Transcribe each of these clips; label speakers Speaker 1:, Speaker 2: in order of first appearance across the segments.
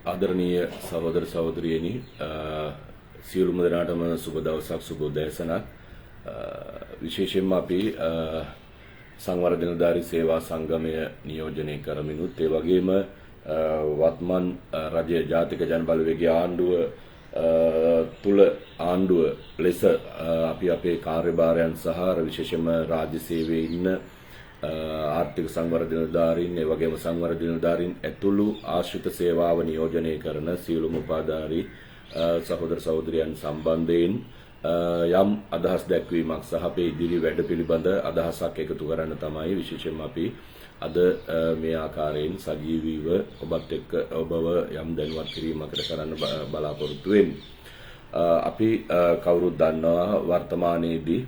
Speaker 1: ආදරණීය සහෝදර සහෝදරියනි සියලුම දෙනාටම සුබ දවසක් සුබ උදෑසනක් විශේෂයෙන්ම අපි සංවර්ධනධාරී සේවා සංගමය නියෝජනය කරමිනුත් ඒ වගේම වත්මන් රජයේ ජාතික ජනබලවේගයේ ආණ්ඩුව තුල ආණ්ඩුව ලෙස අපි අපේ කාර්යභාරයන් සහ විශේෂයෙන්ම රාජ්‍ය සේවයේ ඉන්න ආර්ථික සංවර්ධනධාරීන් ඒ වගේම සංවර්ධනධාරීන් ඇතුළු ආශ්‍රිත සේවාව නියෝජනය කරන සියලුම උපාධාරී සහෝදර සහෝදරියන් සම්බන්ධයෙන් යම් අදහස් දැක්වීමක් සහ අපේ ඉදිරි වැඩ පිළිබඳ අදහසක් එකතු කරන්න තමයි විශේෂයෙන්ම අපි අද මේ ආකාරයෙන් සජීවීව ඔබත් එක්ක ඔබව යම් දැනුවත් කිරීමකට කරන්න බලාපොරොත්තු වෙන්නේ. අපි කවුරුත් දන්නවා වර්තමානයේදී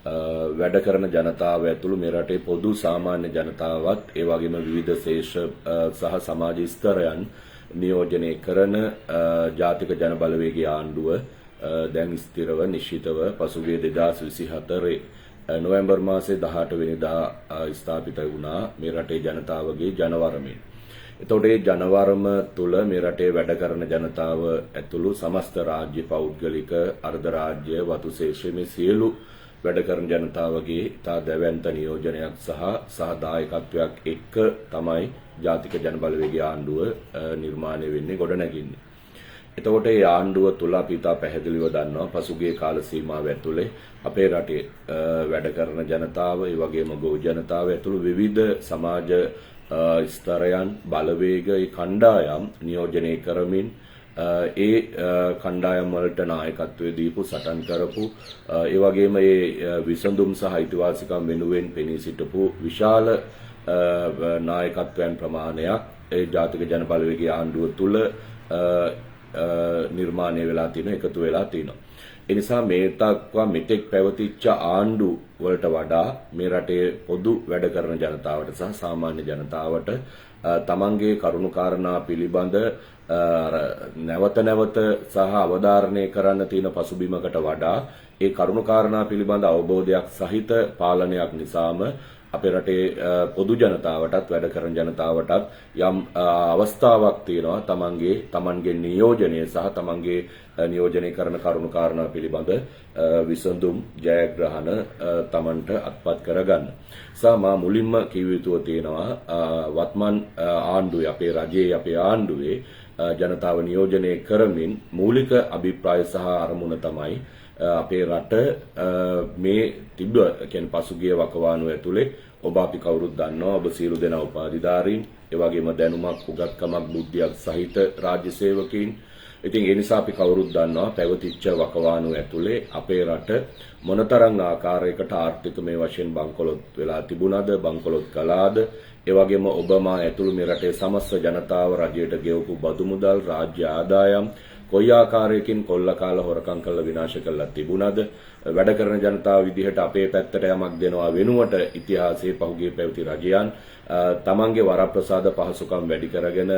Speaker 1: වැඩ කරන ජනතාව ඇතුළු මේ රටේ පොදු සාමාන්‍ය ජනතාවත් ඒ වගේම විවිධ ශේෂ සහ සමාජ ස්තරයන් නියෝජනය කරන ජාතික ජන බලවේගයේ ආණ්ඩුව දැන් ස්ථිරව නිශ්චිතව පසුගිය 2024 නොවැම්බර් මාසයේ 18 වෙනිදා ස්ථාපිත වුණා මේ රටේ ජනතාවගේ ජනවරමෙන්. එතකොට මේ ජනවරම තුළ මේ රටේ වැඩ කරන ජනතාව ඇතුළු සමස්ත රාජ්‍ය පෞද්ගලික අර්ධ රාජ්‍ය වතු ශේෂ මේ සියලු වැඩ කරන ජනතාවගේ තා දැවැන්ත නියෝජනයක් සහ දායකත්වයක් එක්ක තමයි ජාතික ජන බලවේගයේ ආණ්ඩුව නිර්මාණය වෙන්නේ ගොඩනැගින්නේ. එතකොට මේ ආණ්ඩුව තුල අපි තා පැහැදිලිව දන්නවා පසුගිය කාල සීමාව ඇතුලේ අපේ රටේ වැඩ කරන ජනතාව ඒ වගේම ගෝ ජනතාව ඇතුළු විවිධ සමාජ ස්තරයන් බලවේග කණ්ඩායම් නියෝජනය කරමින් ඒ කණ්ඩායම් වලට නායකත්වයේ දීපු සටන් කරපු ඒ වගේම ඒ විසඳුම් සහ අයිතිවාසිකම් වෙනුවෙන් පෙනී සිටපු විශාල නායකත්වයන් ප්‍රමාණයක් ඒ ජාතික ජන බලවේගයේ ආණ්ඩුව තුල නිර්මාණය වෙලා තියෙනවා එකතු වෙලා තියෙනවා. ඒ නිසා මේ දක්වා මෙතෙක් පැවතිච්ච ආණ්ඩු වලට වඩා මේ රටේ පොදු වැඩ කරන ජනතාවට සහ සාමාන්‍ය ජනතාවට තමන්ගේ කරුණු කාරණා පිළිබඳ නැවත නැවත සහ අවධාරණය කරන්න තියෙන පසුබිමකට වඩා ඒ කරුණු කාරණා පිළිබඳ අවබෝධයක් සහිත පාලනයක් නිසාම අපේ රටේ පොදු ජනතාවටත් වැඩ කරන ජනතාවටත් යම් අවස්ථාවක් තියෙනවා තමන්ගේ නියෝජනය සහ තමන්ගේ නියෝජනය කරන කරුණු කාරණා පිළිබඳ විසඳුම් ජයග්‍රහණ තමන්ට අත්පත් කරගන්න. මා මුලින්ම කිව්ව යුතුව තියෙනවා වත්මන් ආණ්ඩුවේ අපේ රජයේ අපේ ආණ්ඩුවේ ජනතාව නියෝජනය කරමින් මූලික අභිප්‍රාය සහ අරමුණ තමයි අපේ රට මේ තිබ්බ කියන්නේ පසුගිය වකවානුව ඇතුලේ ඔබ අපි කවුරුත් දන්නවා ඔබ සියලු දෙනා උපාධිධාරීන් ඒ වගේම දැනුමක් උගත්කමක් බුද්ධියක් සහිත රාජ්‍ය සේවකීන්. ඉතින් ඒ නිසා අපි කවුරුත් දන්නවා පැවතිච්ච වකවානුව ඇතුලේ අපේ රට මොනතරම් ආකාරයකට ආර්ථිකමය වශයෙන් බංකොලොත් වෙලා තිබුණාද බංකොලොත් කළාද ඒ වගේම ඔබමා ඇතුළු මේ රටේ සමස්ත ජනතාව රජයට ගෙවපු බදු මුදල් රාජ්‍ය ආදායම් කොයි ආකාරයකින් කොල්ල කාලා හොරකම් කරලා විනාශ කරලා තිබුණාද වැඩ කරන ජනතාව විදිහට අපේ පැත්තට යමක් දෙනවා වෙනුවට ඉතිහාසයේ පහුගිය පැවති රජයන් තමන්ගේ වරප්‍රසාද පහසුකම් වැඩි කරගෙන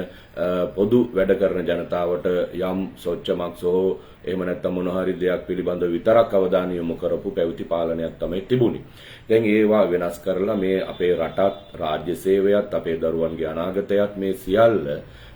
Speaker 1: පොදු වැඩ කරන ජනතාවට යම් සොච්චමක් සෝ එහෙම නැත්නම් මොන හරි දෙයක් පිළිබඳව විතරක් අවධානය යොමු කරපු පැවති පාලනයක් තමයි තිබුණේ. දැන් ඒවා වෙනස් කරලා මේ අපේ රටත් රාජ්‍ය සේවයත් අපේ දරුවන්ගේ අනාගතයත් මේ සියල්ල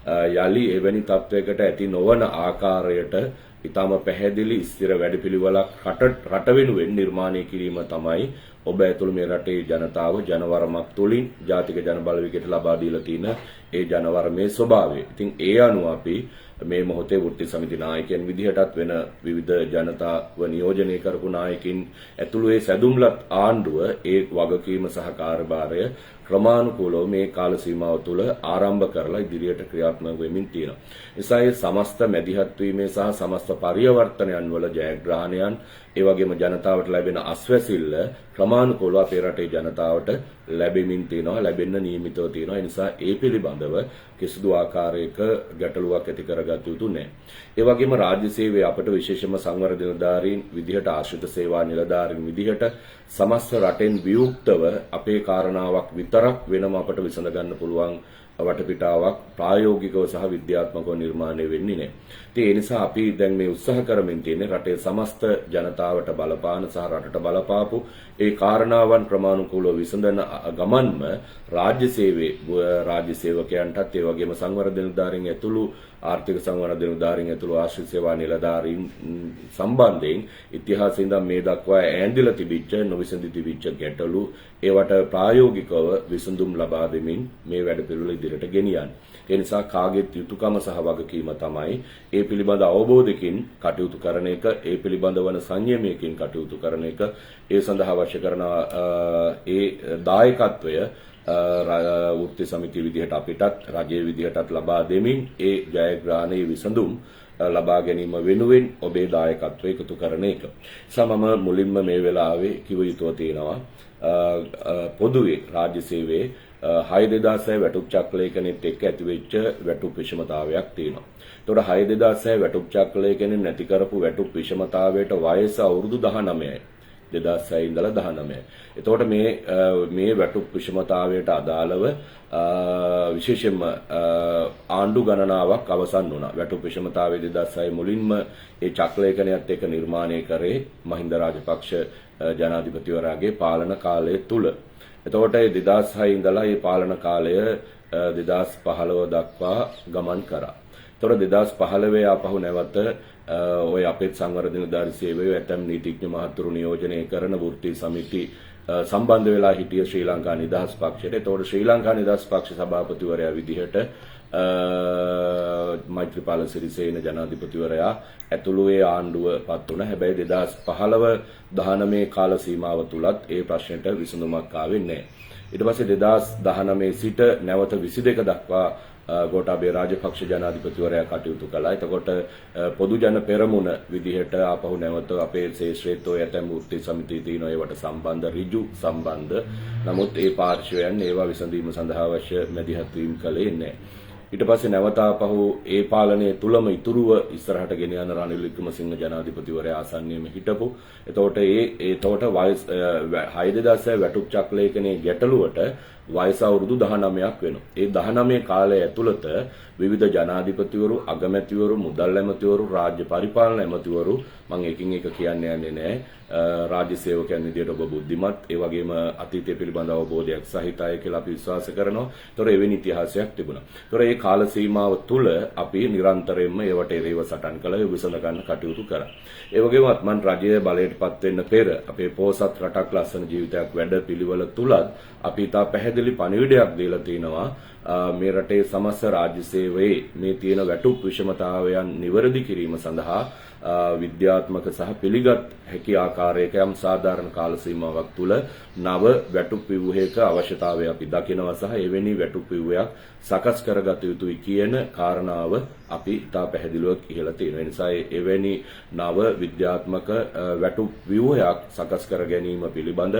Speaker 1: යලි එවැනි තත්වයකට ඇති නොවන ආකාරයට ඊටම පැහැදිලි ස්ථිර වැඩපිළිවෙලක් රට වෙනුවෙන් නිර්මාණය කිරීම තමයි ඔබ ඇතුළු මේ රටේ ජනතාව ජනවරමක් තුලින් ජාතික ජන බලවේගයට ලබා දීලා තියෙන ඒ ජනවරමේ ස්වභාවය. ඉතින් ඒ අනුව අපි මේ මොහොතේ වෘත්ති සමිති නායකයන් විදිහටත් වෙන විවිධ ජනතාව නියෝජනය කරපු නායකින් ඇතුළු ඒ සැදුම්ලත් ආණ්ඩුව ඒ වගකීම සහ කාර්යභාරය ක්‍රමානුකූලව මේ කාල සීමාව තුළ ආරම්භ කරලා ඉදිරියට ක්‍රියාත්මක වෙමින් තියෙනවා. නිසා මේ සමස්ත මැදිහත් වීමේ සහ සමස්ත පරිවර්තනයන් වල ජයග්‍රහණයන් ඒ වගේම ජනතාවට ලැබෙන අස්වැසිල්ල ක්‍රමානුකූලව අපේ රටේ ජනතාවට ලැබෙමින් තියෙනවා ලැබෙන්න නියමිතව තියෙනවා. ඒ නිසා ඒ පිළිබඳව කිසිදු ආකාරයක ගැටලුවක් ඇති කරගත යුතු නැහැ. ඒ වගේම රාජ්‍ය සේවයේ අපට විශේෂම සංවර්ධනධාරීන් විදිහට ආශ්‍රිත සේවා නිලධාරීන් විදිහට සමස්ත රටෙන් වියුක්තව අපේ කාරණාවක් විතරක් වෙනම අපට විසඳ ගන්න පුළුවන් වටපිටාවක් ප්‍රායෝගිකව සහ විද්‍යාත්මකව නිර්මාණය වෙන්නේ නැහැ. ඉතින් ඒ නිසා අපි දැන් මේ උත්සාහ කරමින් තියෙන්නේ රටේ සමස්ත ජනතාවට බලපාන සහ රටට බලපාපු ඒ කාරණාවන් ක්‍රමානුකූලව විසඳන ගමන්ම රාජ්‍ය සේවයේ රාජ්‍ය සේවකයන්ටත් ඒ වගේම සංවර්ධන නිලධාරීන් ඇතුළු ආර්ථික සංවර්ධන උදාහරණ ඇතුළු ආශ්‍රිත සේවා නිලධාරීන් සම්බන්ධයෙන් ඉතිහාසයේ ඉඳන් මේ දක්වා ඈඳිලා තිබිච්ච නොවිසඳී තිබිච්ච ගැටලු ඒවට ප්‍රායෝගිකව විසඳුම් ලබා දෙමින් මේ වැඩපිළිවෙල ඉදිරියට ගෙනියන්නේ. ඒ නිසා කාගේත් යුතුයකම සහ වගකීම තමයි ඒ පිළිබඳ අවබෝධයකින් කටයුතු කරන එක, ඒ පිළිබඳ වන සංයමයකින් කටයුතු කරන එක, ඒ සඳහා අවශ්‍ය කරන ඒ දායකත්වය වෘත්ති සමිතිය විදිහට අපිටත් රජයේ විදිහටත් ලබා දෙමින් ඒ ජයග්‍රහණයේ විසඳුම් ලබා ගැනීම වෙනුවෙන් ඔබේ දායකත්වය එකතු කරන එක. සමම මුලින්ම මේ වෙලාවේ කිව යුතුව තියෙනවා පොදුවේ රාජ්‍ය සේවයේ 6/2006 වැටුප් චක්‍රලේඛනෙත් එක්ක ඇතිවෙච්ච වැටුප් විෂමතාවයක් තියෙනවා. ඒතකොට 6/2006 වැටුප් චක්‍රලේඛනෙන් නැති කරපු වැටුප් විෂමතාවයට වයස අවුරුදු 19යි. 2006 ඉඳලා 19. එතකොට මේ වැටුප් විෂමතාවයට අදාළව විශේෂයෙන්ම ආණ්ඩු ගණනාවක් අවසන් වුණා. වැටුප් විෂමතාවයේ 2006 මුලින්ම ඒ චක්‍රලේඛනයත් එක්ක නිර්මාණය කරේ මහින්ද රාජපක්ෂ ජනාධිපතිවරයාගේ පාලන කාලය තුල. එතකොට 2006 ඉඳලා මේ පාලන කාලය 2015 දක්වා ගමන් කරා. එතකොට 2015 ආපහු නැවත ඔය අපේ සංවර්ධන නිලධාරී සේවයේ ඇතම් නීතිඥ මහතුරු නියෝජනය කරන වෘත්ති සමිති සම්බන්ධ වෙලා හිටිය ශ්‍රී ලංකා නිදහස් පක්ෂයට. එතකොට ශ්‍රී ලංකා නිදහස් පක්ෂ සභාපතිවරයා විදිහට මෛත්‍රීපාල සිරිසේන ජනාධිපතිවරයා ඇතුළු ඒ ආණ්ඩුව පත් වුණා. හැබැයි 2015 19 කාල සීමාව තුලත් ඒ ප්‍රශ්නෙට විසඳුමක් ආවේ නැහැ. ඊට පස්සේ 2019 සිට නැවත 22 දක්වා ගෝඨාභය රාජපක්ෂ ජනාධිපතිවරයා කටයුතු කළා. එතකොට පොදු ජන පෙරමුණ විදිහට ආපහු නැවත අපේ ශේෂ්ත්‍රයේ ඔය ඇතැම් වෘත්ති සමිති තියෙනවා ඒවට සම්බන්ධ ඍජු සම්බන්ධ. නමුත් ඒ පාර්ශ්වයන් ඒවා විසඳීම සඳහා අවශ්‍ය මැදිහත් වීම කළේ නැහැ. ඊට පස්සේ නැවත ආපහු ඒ පාලනයේ තුලම ඉතුරුව ඉස්සරහට ගෙන යන රනිල් වික්‍රමසිංහ ජනාධිපතිවරයා ආසන්නයේම හිටපු. එතකොට වයස 6/2006 වැටුප් චක්‍රලේඛනයේ ගැටලුවට වයස අවුරුදු 19ක් වෙනවා. ඒ 19 කාලය ඇතුළත විවිධ ජනාධිපතිවරු, අගමැතිවරු, මුදල් ඇමතිවරු, රාජ්‍ය පරිපාලන ඇමතිවරු මම එකින් එක කියන්න යන්නේ නැහැ. රාජ්‍ය සේවකයන් විදියට ඔබ බුද්ධිමත්, ඒ වගේම අතීතය පිළිබඳ අවබෝධයක් සහිතයි කියලා අපි විශ්වාස කරනවා. ඒතොර එවැනි ඉතිහාසයක් තිබුණා. ඒතොර මේ කාල සීමාව තුළ අපි නිරන්තරයෙන්ම ඒවට එරෙහිව සටන් කළා, විසඳ ගන්න කටයුතු කරා. ඒ වගේම අත්මන් රජය බලයටපත් වෙන්න පෙර අපේ පොහොසත් රටක් ලස්සන ජීවිතයක් වැඩ පිළිවෙල තුලත් අපි තා පැහැදිලි පණිවිඩයක් දීලා තිනවා. මේ රටේ සමස්ත රාජ්‍ය සේවයේ මේ තියෙන වැටුප් විෂමතාවයන් නිවැරදි කිරීම සඳහා විද්‍යාත්මක සහ පිළිගත් හැකි ආකාරයක යම් සාධාරණ කාල සීමාවක් තුල නව වැටුප් ව්‍යුහයක අවශ්‍යතාවය අපි දකිනවා සහ එවැනි වැටුප් ව්‍යුහයක් සකස් කරගත යුතුයි කියන කාරණාව අපි ඉතා පැහැදිලිව කියලා තියෙනවා. ඒ නිසා එවැනි නව විද්‍යාත්මක වැටුප් ව්‍යුහයක් සකස් කර ගැනීම පිළිබඳ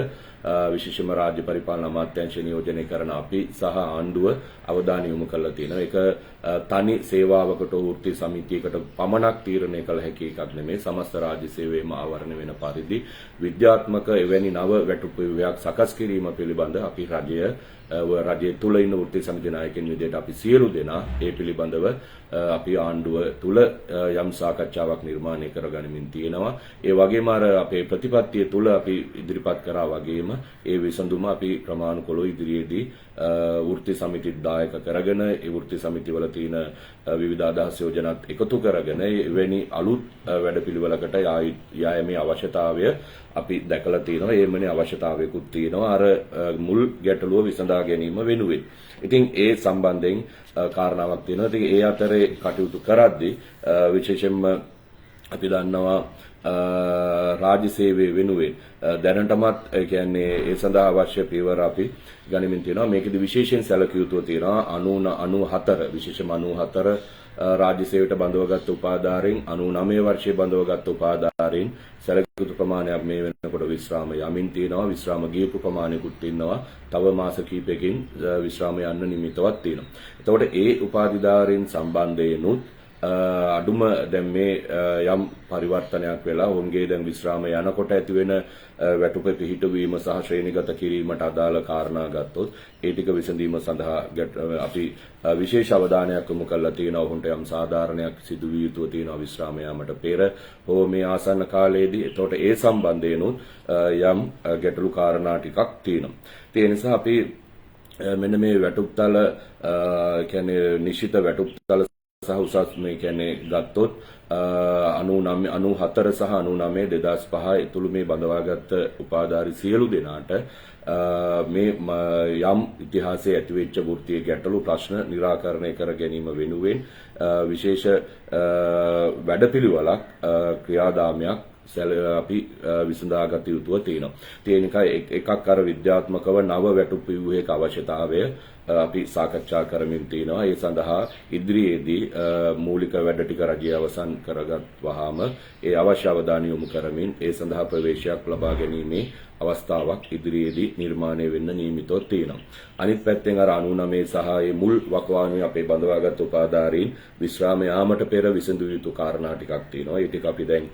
Speaker 1: විශේෂම රාජ්‍ය පරිපාලන අමාත්‍යාංශය නියෝජනය කරන අපි සහ ආණ්ඩුව අවධානය යොමු කරලා තියෙනවා. ඒක තනි සේවාවකට වෘත්ති සමිතියකට පමණක් තීරණය කළ හැකි එකක් නෙමෙයි. සමස්ත රාජ්‍ය සේවයේම ආවරණය වෙන පරිදි විද්‍යාත්මක එවැනි නව වැටුප් ව්‍යුහයක් සකස් කිරීම පිළිබඳ අපි රජයේ තුල ඉන්න වෘත්ති සමිති නායකයන් විදිහට අපි සියලු දෙනා ඒ පිළිබඳව අපි ආණ්ඩුව තුල යම් සාකච්ඡාවක් නිර්මාණය කරගනිමින් තියෙනවා. ඒ වගේම අපේ ප්‍රතිපත්තිය තුල අපි ඉදිරිපත් කරා වගේම ඒ විසඳුම අපි ක්‍රමානුකූලව ඉදිරියේදී වෘත්ති සමිති දායක කරගෙන ඒ වෘත්ති සමිතිවල තියෙන විවිධ අදහස් යෝජනාත් එකතු කරගෙන එවැනි අලුත් වැඩපිළිවෙලකට යාමේ අවශ්‍යතාවය අපි දැකලා තියෙනවා. එමෙන්න අවශ්‍යතාවයකුත් තියෙනවා අර මුල් ගැටලුව විසඳා ගැනීම වෙනුවෙන්. ඉතින් ඒ සම්බන්ධයෙන් කාරණාවක් තියෙනවා. ඉතින් ඒ අතරේ කටයුතු කරද්දී විශේෂයෙන්ම අපි දන්නවා රාජ්‍ය සේවයේ වෙනුවෙන් දැනටමත් ඒ කියන්නේ ඒ සඳහා අවශ්‍ය පියවර අපි ගනිමින් තියෙනවා. මේකෙදි විශේෂයෙන් සැලකිය යුතු තියෙනවා 94 විශේෂම 94 රාජ්‍ය සේවයට බඳවගත් උපාධාරීන් 99 වර්ෂයේ බඳවගත් උපාධාරීන් සැලකිය යුතු ප්‍රමාණයක් මේ වෙනකොට විශ්‍රාම යමින් තියෙනවා. විශ්‍රාම ගියපු ප්‍රමාණයකුත් ඉන්නවා. තව මාස කිහිපයකින් විශ්‍රාම යන්න නිමිතවත් තියෙනවා. එතකොට ඒ උපාධිධාරීන් සම්බන්ධයෙන්ුත් අඩුම දැන් මේ යම් පරිවර්තනයක් වෙලා ඔවුන්ගේ දැන් විශ්‍රාම යනකොට ඇති වෙන වැටුප පිහිටවීම සහ ශ්‍රේණිගත කිරීමට අදාළ කාරණා ගත්තොත් ඒ ටික විසඳීම සඳහා අපි විශේෂ අවධානයක් යොමු කරලා තියෙනවා. ඔවුන්ට යම් සාධාරණයක් සිදු විය යුතුව තියෙනවා විශ්‍රාම යාමට පෙර හෝ මේ ආසන්න කාලයේදී. එතකොට ඒ සම්බන්ධයෙන්ුත් යම් ගැටලු කාරණා ටිකක් තියෙනවා. ඒ නිසා අපි මෙන්න මේ වැටුප්තල කියන්නේ නිශ්චිත වැටුප්තල සහ උසස් මේ කියන්නේ ගත්තොත් 94 සහ 99 2005 එතුළු මේ බඳවාගත් උපාධාරී සියලු දෙනාට මේ යම් ඉතිහාසයේ ඇතිවෙච්ච වෘත්තීය ගැටලු ප්‍රශ්න निराකරණය කර ගැනීම වෙනුවෙන් විශේෂ වැඩපිළිවෙලක් ක්‍රියාදාමයක් අපි විසඳාගත යුතුව තියෙනවා. ඒ නිසා එකක් අර විද්‍යාත්මකව නව වැටුප් ව්‍යුහයක අවශ්‍යතාවය අපි සාකච්ඡා කරමින් තිනවා. ඒ සඳහා ඉදිරියේදී මූලික වැඩ ටික රජය අවසන් කරගත්වාම ඒ අවශ්‍ය අවධානය යොමු කරමින් ඒ සඳහා ප්‍රවේශයක් ලබා ගැනීමේ අවස්ථාවක් ඉදිරියේදී නිර්මාණය වෙන්න නියමිතව තියෙනවා. අනිත් පැත්තෙන් අර 99 සහ මේ මුල් වකවානුවේ අපේ බඳවාගත් උපාධාරීන් විශ්‍රාම යාමට පෙර විසඳු යුතු කාරණා ටිකක් තියෙනවා. ඒ ටික අපි දැන්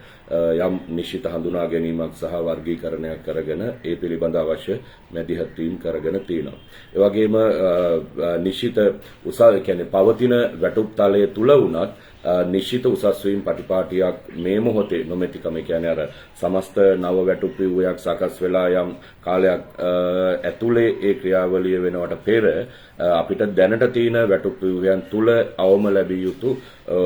Speaker 1: යම් නිශ්චිත හඳුනා ගැනීමක් සහ වර්ගීකරණයක් කරගෙන ඒ පිළිබඳ අවශ්‍ය මැදිහත් වීම කරගෙන තියෙනවා. ඒ වගේම නිශ්චිත කියන්නේ පවතින වැටුප් තලය තුල වුණත් නිශ්චිත උසස් වීම පටිපාටියක් මේ මොහොතේ නොමැතිකම කියන්නේ අර සමස්ත නව වැටුප් ව්‍යුහයක් සකස් වෙලා යම් කාලයක් ඇතුලේ ඒ ක්‍රියාවලිය වෙනවට පෙර අපිට දැනට තියෙන වැටුප් ව්‍යුහයන් තුල අවම ලැබිය යුතු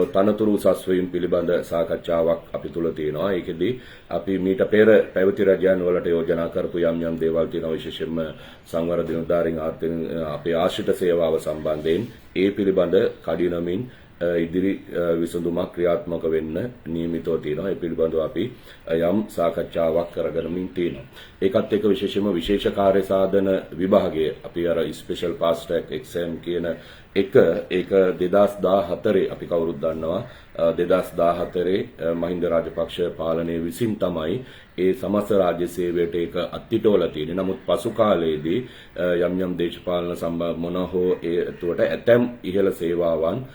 Speaker 1: තනතුරු උසස් වීම පිළිබඳ සාකච්ඡාවක් අපි තුල තියෙනවා. ඒකෙදී අපි මීට පෙර පැවති රජයන් වලට යෝජනා කරපු යම් දේවල් තියෙනවා. විශේෂයෙන්ම සංවර්ධන නිලධාරීන් අපේ ආශ්‍රිත සේවාව සම්බන්ධයෙන් ඒ පිළිබඳ කඩිනමින් ඉදිරි විසඳුමක් ක්‍රියාත්මක වෙන්න නියමිතව තියෙනවා. ඒ පිළිබඳව අපි යම් සාකච්ඡාවක් කරගෙනමින් තියෙනවා. ඒකත් එක්ක විශේෂයෙන්ම විශේෂ කාර්ය සාධන විභාගයේ අපි අර ස්පෙෂල් පාස් ට්‍රැක් එක්සෑම් කියන ඒක 2014 අපි කවුරුත් දන්නවා 2014 මහින්ද රාජපක්ෂ පාලනයේ විසින් තමයි ඒ සමස්ත රාජ්‍ය සේවයට ඒක අත්හිටවලා තියෙන්නේ. නමුත් පසු කාලයේදී යම් දේශපාලන සම්බන්ධ මොන හෝ ඒ තුවට ඇතැම් ඉහළ සේවාවන්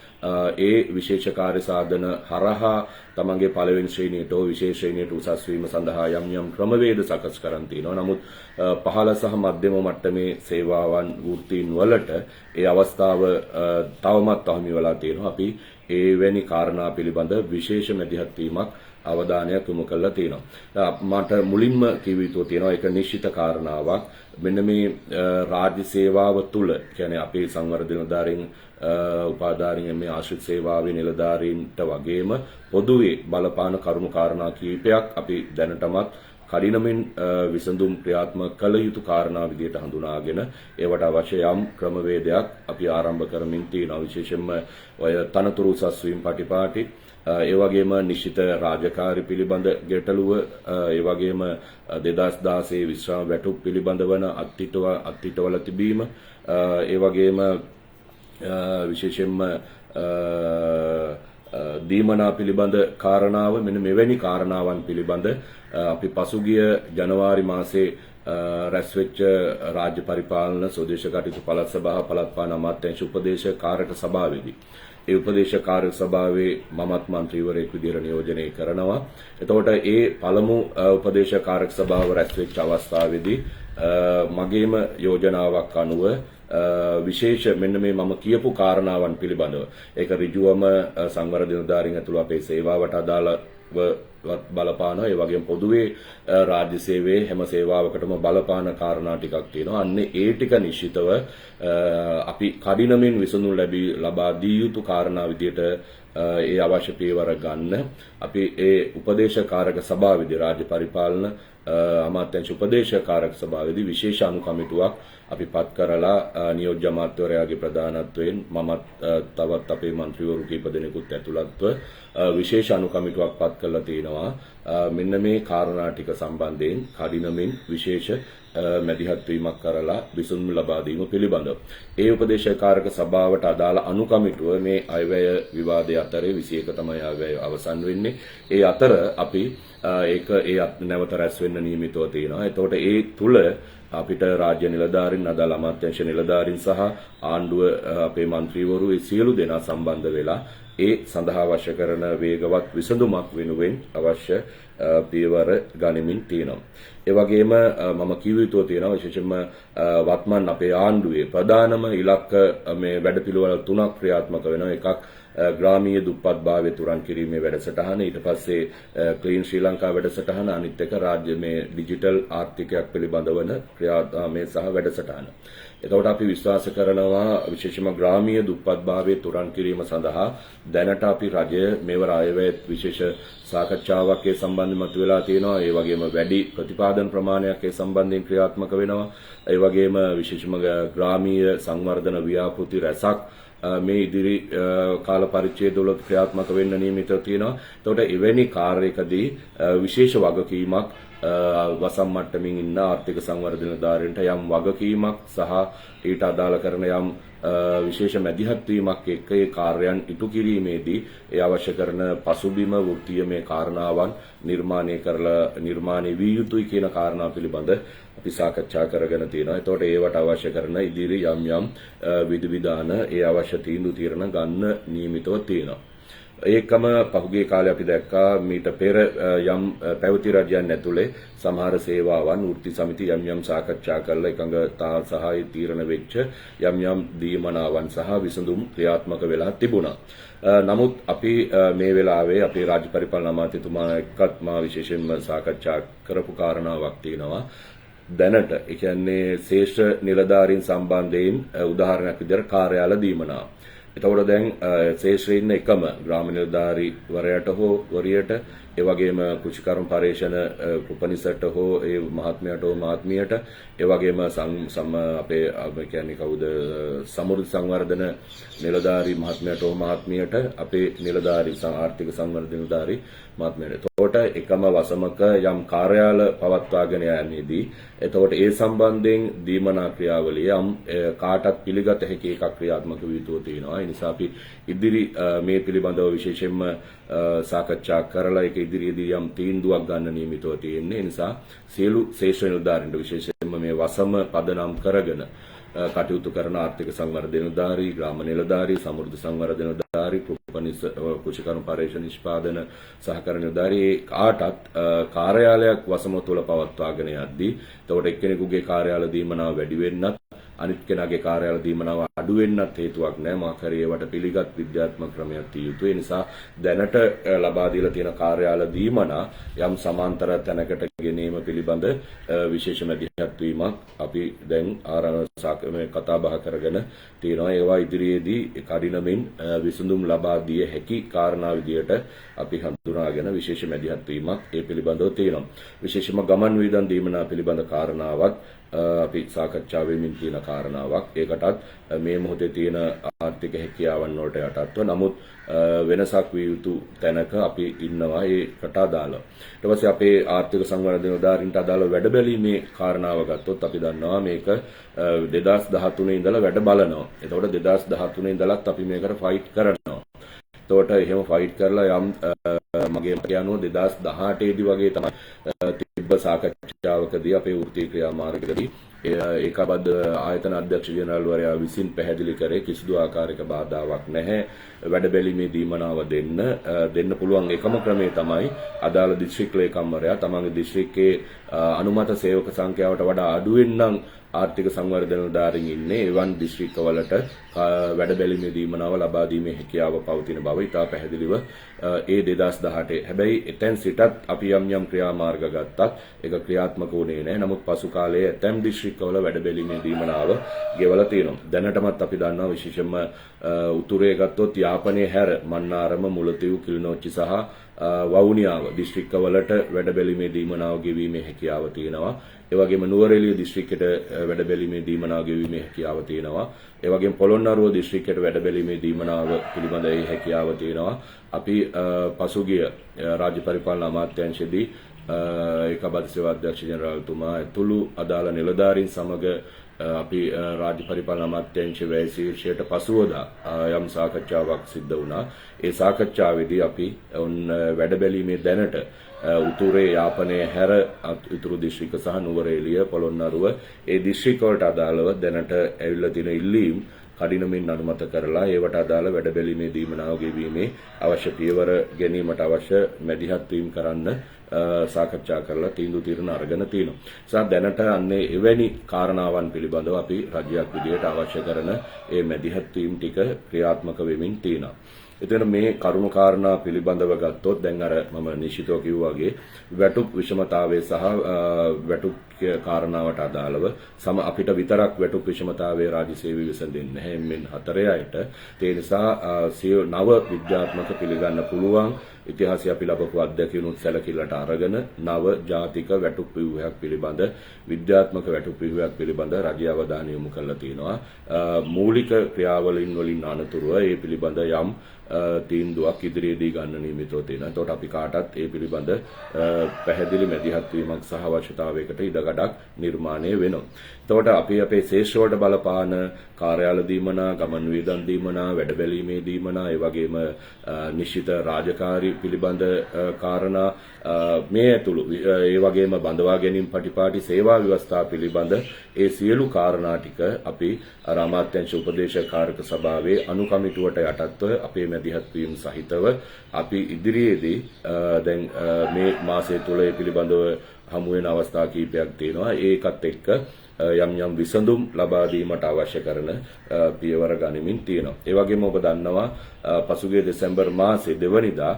Speaker 1: ඒ විශේෂ කාර්ය සාධන හරහා තමන්ගේ පළවෙනි ශ්‍රේණියට හෝ විශේෂ ශ්‍රේණියට උසස් වීම සඳහා යම් ක්‍රමවේද සකස් කරන් තිනවා. නමුත් පහළ සහ මධ්‍යම මට්ටමේ සේවාවන් වෘත්තීන් වලට ඒ අවස්ථාව තවමත් අහිමි වෙලා තියෙනවා. අපි ඒ වැනි කාරණා පිළිබඳ විශේෂ මැදිහත් වීමක් අවධානයක් යොමු කරලා තියෙනවා. මට මුලින්ම කිව යුතු තියෙනවා ඒක නිශ්චිත කාරණාවක්. මෙන්න මේ රාජ්‍ය සේවාව තුළ කියන්නේ අපේ සංවර්ධන නිලධාරීන් උපාධාරීන් මේ ආශ්‍රිත සේවාවේ නිලධාරීන්ට වගේම පොදුවේ බලපාන කරුණු කාරණා කීපයක් අපි දැනටමත් කඩිනමින් විසඳුම් ක්‍රියාත්මක කළ යුතු කාරණා විදිහට හඳුනාගෙන ඒවට අවශ්‍ය යම් ක්‍රමවේදයක් අපි ආරම්භ කරමින් තියෙනවා. විශේෂයෙන්ම ඔය තනතුරු උසස් වීම පටිපාටි ඒ වගේම නිශ්චිත රාජකාරී පිළිබඳ ගැටලුව ඒ වගේම 2016 විශ්‍රාම වැටුප් පිළිබඳවන අත්හිටවල තිබීම ඒ වගේම විශේෂයෙන්ම දීමනා පිළිබඳ කාරණාව මෙන්න මෙවැනි කාරණාවන් පිළිබඳ අපි පසුගිය ජනවාරි මාසයේ රැස්වෙච්ච රාජ්‍ය පරිපාලන ස්වදේශ කටයුතු පළාත් සභාව පළාත් පාලන අමාත්‍යාංශ උපදේශ කාරක සභාවේදී ඒ උපදේශ කාර්ය සභාවේ මමත් මන්ත්‍රීවරයෙක් විදිහට නියෝජනය කරනවා. එතකොට ඒ පළමු උපදේශ කාර්ය සභාව රැස්වෙච්ච අවස්ථාවේදී මගේම යෝජනාවක් අනුව විශේෂ මෙන්න මේ මම කියපු කාරණාවන් පිළිබඳව ඒක ඍජුවම සංවර්ධන නිලධාරීන් ඇතුළු අපේ සේවාවට අදාළව බලපානවා. ඒ වගේම පොදුවේ රාජ්‍ය සේවයේ හැම සේවාවකටම බලපාන කාරණා ටිකක් තියෙනවා. අන්නේ ඒ ටික නිශ්චිතව අපි කඩිනමින් විසඳුම් ලබා දී යුතු කාරණා විදියට ඒ අවශ්‍ය පියවර ගන්න අපි ඒ උපදේශකාරක සභාවේදී රාජ්‍ය පරිපාලන අමාත්‍යාංශ උපදේශකාරක සභාවේදී විශේෂ අනුකමිටුවක් අපි පත් කරලා නියෝජ්‍ය අමාත්‍යවරයාගේ ප්‍රධානත්වයෙන් මමත් තවත් අපේ മന്ത്രിවරු කීප දෙනෙකුත් ඇතුළත්ව විශේෂ අනුකමිටුවක් පත් කරලා තිනවා. මෙන්න මේ කාරණා ටික සම්බන්ධයෙන් කඩිනමින් විශේෂ මැදිහත් වීමක් කරලා විසඳුම් ලබා දීම පිළිබඳව ඒ උපදේශකාරක සභාවට අදාළ අනුකමිටුව මේ අයවැය විවාදයේ අතරේ 21 තමයි අයවැය අවසන් වෙන්නේ. ඒ අතර අපි ඒක නැවත රැස් වෙන්න නියමිතව තියෙනවා. එතකොට ඒ තුල අපිට රාජ්‍ය නිලධාරීන් අදාළ අමාත්‍යාංශ නිලධාරීන් සහ ආණ්ඩුව අපේ മന്ത്രിවරු ඒ සියලු දෙනා සම්බන්ධ වෙලා ඒ සඳහා අවශ්‍ය කරන වේගවත් විසඳුමක් වෙනුවෙන් අවශ්‍ය පියවර ගනිමින් තියෙනවා. ඒ වගේම මම කිව් යුතුව තියෙනවා විශේෂයෙන්ම වත්මන් අපේ ආණ්ඩුවේ ප්‍රධානම ඉලක්ක මේ වැඩපිළිවෙළ තුනක් ක්‍රියාත්මක වෙනවා. එකක් ග්‍රාමීය දුප්පත් භාවය තුරන් කිරීමේ වැඩසටහන, ඊට පස්සේ ක්ලීන් ශ්‍රී ලංකා වැඩසටහන, අනිත් එක රාජ්‍ය මේ ඩිජිටල් ආර්ථිකයක් පිළිබඳවන ක්‍රියාදාමය සහ වැඩසටහන. එතකොට අපි විශ්වාස කරනවා විශේෂම ග්‍රාමීය දුප්පත් භාවය තුරන් කිරීම සඳහා දැනට අපි රජය මෙවර අයවැය විශේෂ සාකච්ඡාවක් ඒ සම්බන්ධව මතුවලා තියෙනවා. ඒ වගේම වැඩි ප්‍රතිපාදන ප්‍රමාණයක් ඒ සම්බන්ධයෙන් ක්‍රියාත්මක වෙනවා. ඒ වගේම විශේෂම ග්‍රාමීය සංවර්ධන ව්‍යාපෘති රැසක් මේ ඉදිරි කාල පරිච්ඡේදවල ක්‍රියාත්මක වෙන්න නියමිතව තියෙනවා. එතකොට එවැනි කාර්යයකදී විශේෂ වගකීමක් වසම් මට්ටමින් ඉන්න ආර්ථික සංවර්ධනධාරීන්ට යම් වගකීමක් සහ ඊට අදාළ කරන යම් විශේෂ මැදිහත් වීමක් එක්ක ඒ කාර්යයන් ඉටු කිරීමේදී ඒ අවශ්‍ය කරන පසුබිම වෘත්තීය මේ කාරණාවන් නිර්මාණය විය යුතුයි කියන කාරණා පිළිබඳ අපි සාකච්ඡා කරගෙන තියෙනවා. එතකොට ඒවට අවශ්‍ය කරන ඉදිරි යම් විධිවිධාන ඒ අවශ්‍ය තීන්දුව తీරන ගන්න නියමිතව තියෙනවා. ඒකම පහුගිය කාලේ අපි දැක්කා මීට පෙර යම් පැවති රජයන් ඇතුලේ සමහර සේවාවන් වෘත්ති සමිති යම් සාකච්ඡා කරලා එකඟතා සහ තීරණ වෙච්ච යම් දීමනාවන් සහ විසඳුම් ක්‍රියාත්මක වෙලා තිබුණා. නමුත් අපි මේ වෙලාවේ අපේ රාජ්‍ය පරිපාලන අමාත්‍යතුමා එක්කත් මා විශේෂයෙන්ම සාකච්ඡා කරපු කාරණාවක් තියෙනවා. දැනට ඒ කියන්නේ ශ්‍රේෂ්ඨ නිලධාරීන් සම්බන්ධයෙන් උදාහරණයක් විදිහට කාර්යාල දීමනාව. එතකොට දැන් ශේෂ්ත්‍රයේ ඉන්න එකම ග්‍රාම නිලධාරී වරයට හෝ වරියට ඒ වගේම කුෂිකර්ම පරිශන උපනිසට හෝ ඒ මහත්මයාට හෝ මහත්මියට ඒ වගේම අපේ කියන්නේ කවුද සමෘද්ධි සංවර්ධන නිලධාරී මහත්මයාට හෝ මහත්මියට අපේ නිලධාරී ආර්ථික සංවර්ධන නිලධාරී මහත්මයාට. එතකොට එකම වසමක යම් කාර්යාල පවත්වාගෙන යන්නේදී එතකොට ඒ සම්බන්ධයෙන් දීමනා ක්‍රියාවලිය යම් කාටත් පිළිගත හැකි එකක් ක්‍රියාත්මක විය යුතු තියෙනවා. ඒ නිසා අපි ඉදිරි මේ පිළිබඳව විශේෂයෙන්ම සාකච්ඡා කරලා ඒක ඉදිරියේදී යම් තීන්දුවක් ගන්න නියමිතව තියෙන්නේ. ඒ නිසා සියලු ශේෂ්ඨ නිලධාරීන්ට විශේෂයෙන්ම මේ වසම පදනම් කරගෙන කටයුතු කරන ආර්ථික සංවර්ධන නිලධාරී, ග්‍රාම නිලධාරී, සමෘද්ධි සංවර්ධන නිලධාරී, කුෂිකර්ම පරිශන නිෂ්පාදන සහකරණ නිලධාරී කාටත් කාර්යාලයක් වසම තුල පවත්වාගෙන යද්දී එතකොට එක්කෙනෙකුගේ කාර්යාල දීමනාව වැඩි වෙන්නත් අනිත් කෙනාගේ කාර්යාල දීමනාව අඩු වෙන්නත් හේතුවක් නැහැ. මාකරියවට පිළිගත් විද්‍යාත්මක ක්‍රමයක් තිය යුතුයි. ඒ නිසා දැනට ලබා දීලා තියෙන කාර්යාල දීමනා යම් සමාන්තර තැනකට ගෙනීම පිළිබඳ විශේෂ මැදිහත් වීමක් අපි දැන් මේ කතා බහ කරගෙන තියෙනවා. ඒවා ඉදිරියේදී කඩිනමින් විසඳුම් ලබා දිය හැකි කාරණා විදියට අපි හඳුනාගෙන විශේෂ මැදිහත් වීමක් ඒ පිළිබඳව තියෙනවා. විශේෂම ගමන් වියදම් දීමනා පිළිබඳ කාරණාවක් අපි සාකච්ඡා වෙමින් තියෙන කාරණාවක්. ඒකටත් මේ මොහොතේ තියෙන ආර්ථික හැකියාවන් වලට යටත්ව නමුත් වෙනසක් විය යුතු තැනක අපි ඉන්නවා ඒකට අදාළව. ඊට පස්සේ අපේ ආර්ථික සංවර්ධන නිලධාරීන්ට අදාළ වැඩ බැලීමේ කාරණාව ගත්තොත් අපි දන්නවා මේක 2013 ඉඳලා වැඩ බලනවා. එතකොට 2013 ඉඳලත් අපි මේකට ෆයිට් කරනවා. එතකොට එහෙම ෆයිට් කරලා යම් මගේ කියනවා 2018 දී වගේ තමයි තිබ්බ සාකච්ඡාවකදී අපේ වෘත්තීය ක්‍රියාමාර්ගයකදී ඒකබද්ධ ආයතන අධ්‍යක්ෂ ජනරල්වරයා විසින් පැහැදිලි කරේ කිසිදු ආකාරයක බාධාවක් නැහැ. වැඩ බැලීමේ දීමනාව දෙන්න පුළුවන් එකම ක්‍රමය තමයි අදාළ දිස්ත්‍රික් ලේකම්වරයා තමන්ගේ දිස්ත්‍රික්කයේ අනුමත සේවක සංඛ්‍යාවට වඩා අඩුවෙන් නම් ආර්ථික සංවර්ධන නිලධාරීන් ඉන්නේ එවන් දිස්ත්‍රික්කවලට වැඩ බැලීමේ දීමනාව ලබා දීමේ හැකියාව පවතින බව ඉතා පැහැදිලිව ඒ 2018 හැබැයි එතෙන් සිටත් අපි යම් ක්‍රියාමාර්ග ගත්තත් ඒක ක්‍රියාත්මක වුණේ නැහැ. නමුත් පසු කාලයේ ඇතැම් දිස්ත්‍රික්කවල වැඩ බැලීමේ දීමනාව ගෙවලා තියෙනවා. දැනටමත් අපි දන්නවා විශේෂයෙන්ම උතුරේ ගත්තොත් යාපනයේ හැර මන්නාරම, මුලතිව්, කිලිනොච්චි සහ වවුනියාව දිස්ත්‍රික්කවලට වැඩ බැලීමේ දීමනාව ගෙවීමේ හැකියාව තියෙනවා. ඒ වගේම නුවරඑළිය දිස්ත්‍රික්කයට වැඩ බැලීමේ දීමනාව ගෙවීමේ හැකියාව තියෙනවා. ඒ වගේම පොළොන්නරුව දිස්ත්‍රික්කයට වැඩ බැලීමේ දීමනාව පිළිබඳ ඒ හැකියාව තියෙනවා. අපි පසුගිය රාජ්‍ය පරිපාලන අමාත්‍යාංශයේදී ඒකබද්ධ සේවා අධ්‍යක්ෂ ජනරාල්තුමා ඇතුළු අදාළ නිලධාරීන් සමග අපි රාජ්‍ය පරිපාලන අමාත්‍යාංශ වැය ශීර්ෂයට පසුවදා යම් සාකච්ඡාවක් සිද්ධ වුණා. ඒ සාකච්ඡාවේදී අපි වැඩ බැලීමේ දැනට උතුරේ යාපනයේ හැර උතුරු දිස්ත්‍රික්ක සහ නුවරඑළිය, පොළොන්නරුව ඒ දිස්ත්‍රික්ක වලට අදාළව දැනට ඇවිල්ලා තියෙන ඉල්ලීම් කඩිනමින් අනුමත කරලා ඒවට අදාළ වැඩ බැලීමේ දීමනාව ගෙවීමේ අවශ්‍ය පියවර ගැනීමට අවශ්‍ය මැදිහත් වීම කරන්න සාකච්ඡා කරලා තීන්දුව తీරන අරගෙන තියෙනවා. නිසා දැනට අන්නේ එවැනි කාරණාවන් පිළිබඳව අපි රජයක් විදියට අවශ්‍ය කරන ඒ මැදිහත් වීම ටික ක්‍රියාත්මක වෙමින් තියෙනවා. එතන මේ කරුණු කාරණා පිළිබඳව ගත්තොත් දැන් අර මම නිශ්චිතව කිව්වා වගේ වැටුප් විෂමතාවය සහ වැටුප් කාරණාවට අදාළව අපිට විතරක් වැටුප් විෂමතාවයේ රාජ්‍ය සේවය විසඳෙන්නේ නැහැ මෙන් 4 අයට. ඒ නිසා නව විද්‍යාත්මක පිළිගන්න පුළුවන් ඉතිහාසය අපි ලබපු අත්දැකීමුත් සැලකිල්ලට අරගෙන නව ජාතික වැටුප් ව්‍යුහයක් පිළිබඳ විද්‍යාත්මක වැටුප් ව්‍යුහයක් පිළිබඳ රජය අවධානය යොමු කරලා තියෙනවා. මූලික ක්‍රියාවලින් වලින් අනතුරුව ඒ පිළිබඳ යම් තීන්දුවක් ඉදිරියේදී ගන්න නියමිතව තියෙනවා. එතකොට අපි කාටත් ඒ පිළිබඳ පැහැදිලි මැදිහත් වීමක් සහ අවශ්‍යතාවයකට ඉඩකඩක් නිර්මාණය වෙනවා. එතකොට අපි අපේ ශේෂ්ඨ වලට බලපාන කාර්යාල දීමනා, ගමන් වියදම් දීමනා, වැඩ බැලීමේ දීමනා, ඒ වගේම නිශ්චිත රාජකාරී පිළිබඳ කාරණා මේ ඇතුළු ඒ වගේම බඳවා ගැනීම පටිපාටි සේවා ව්‍යවස්ථා පිළිබඳ ඒ සියලු කාරණා ටික අපි අමාත්‍යාංශ උපදේශක කාර්යක සභාවේ අනුකමිටුවට යටත්ව අපේ මැදිහත් වීම සහිතව අපි ඉදිරියේදී දැන් මේ මාසය තුළ ඒ පිළිබඳව හමු වෙන අවස්ථා කීපයක් තියෙනවා. ඒකත් එක්ක යම් විසඳුම් ලබා දීමට අවශ්‍ය කරන පියවර ගනිමින් තියෙනවා. ඒ වගේම ඔබ දන්නවා පසුගිය දෙසැම්බර් මාසයේ 2 වෙනිදා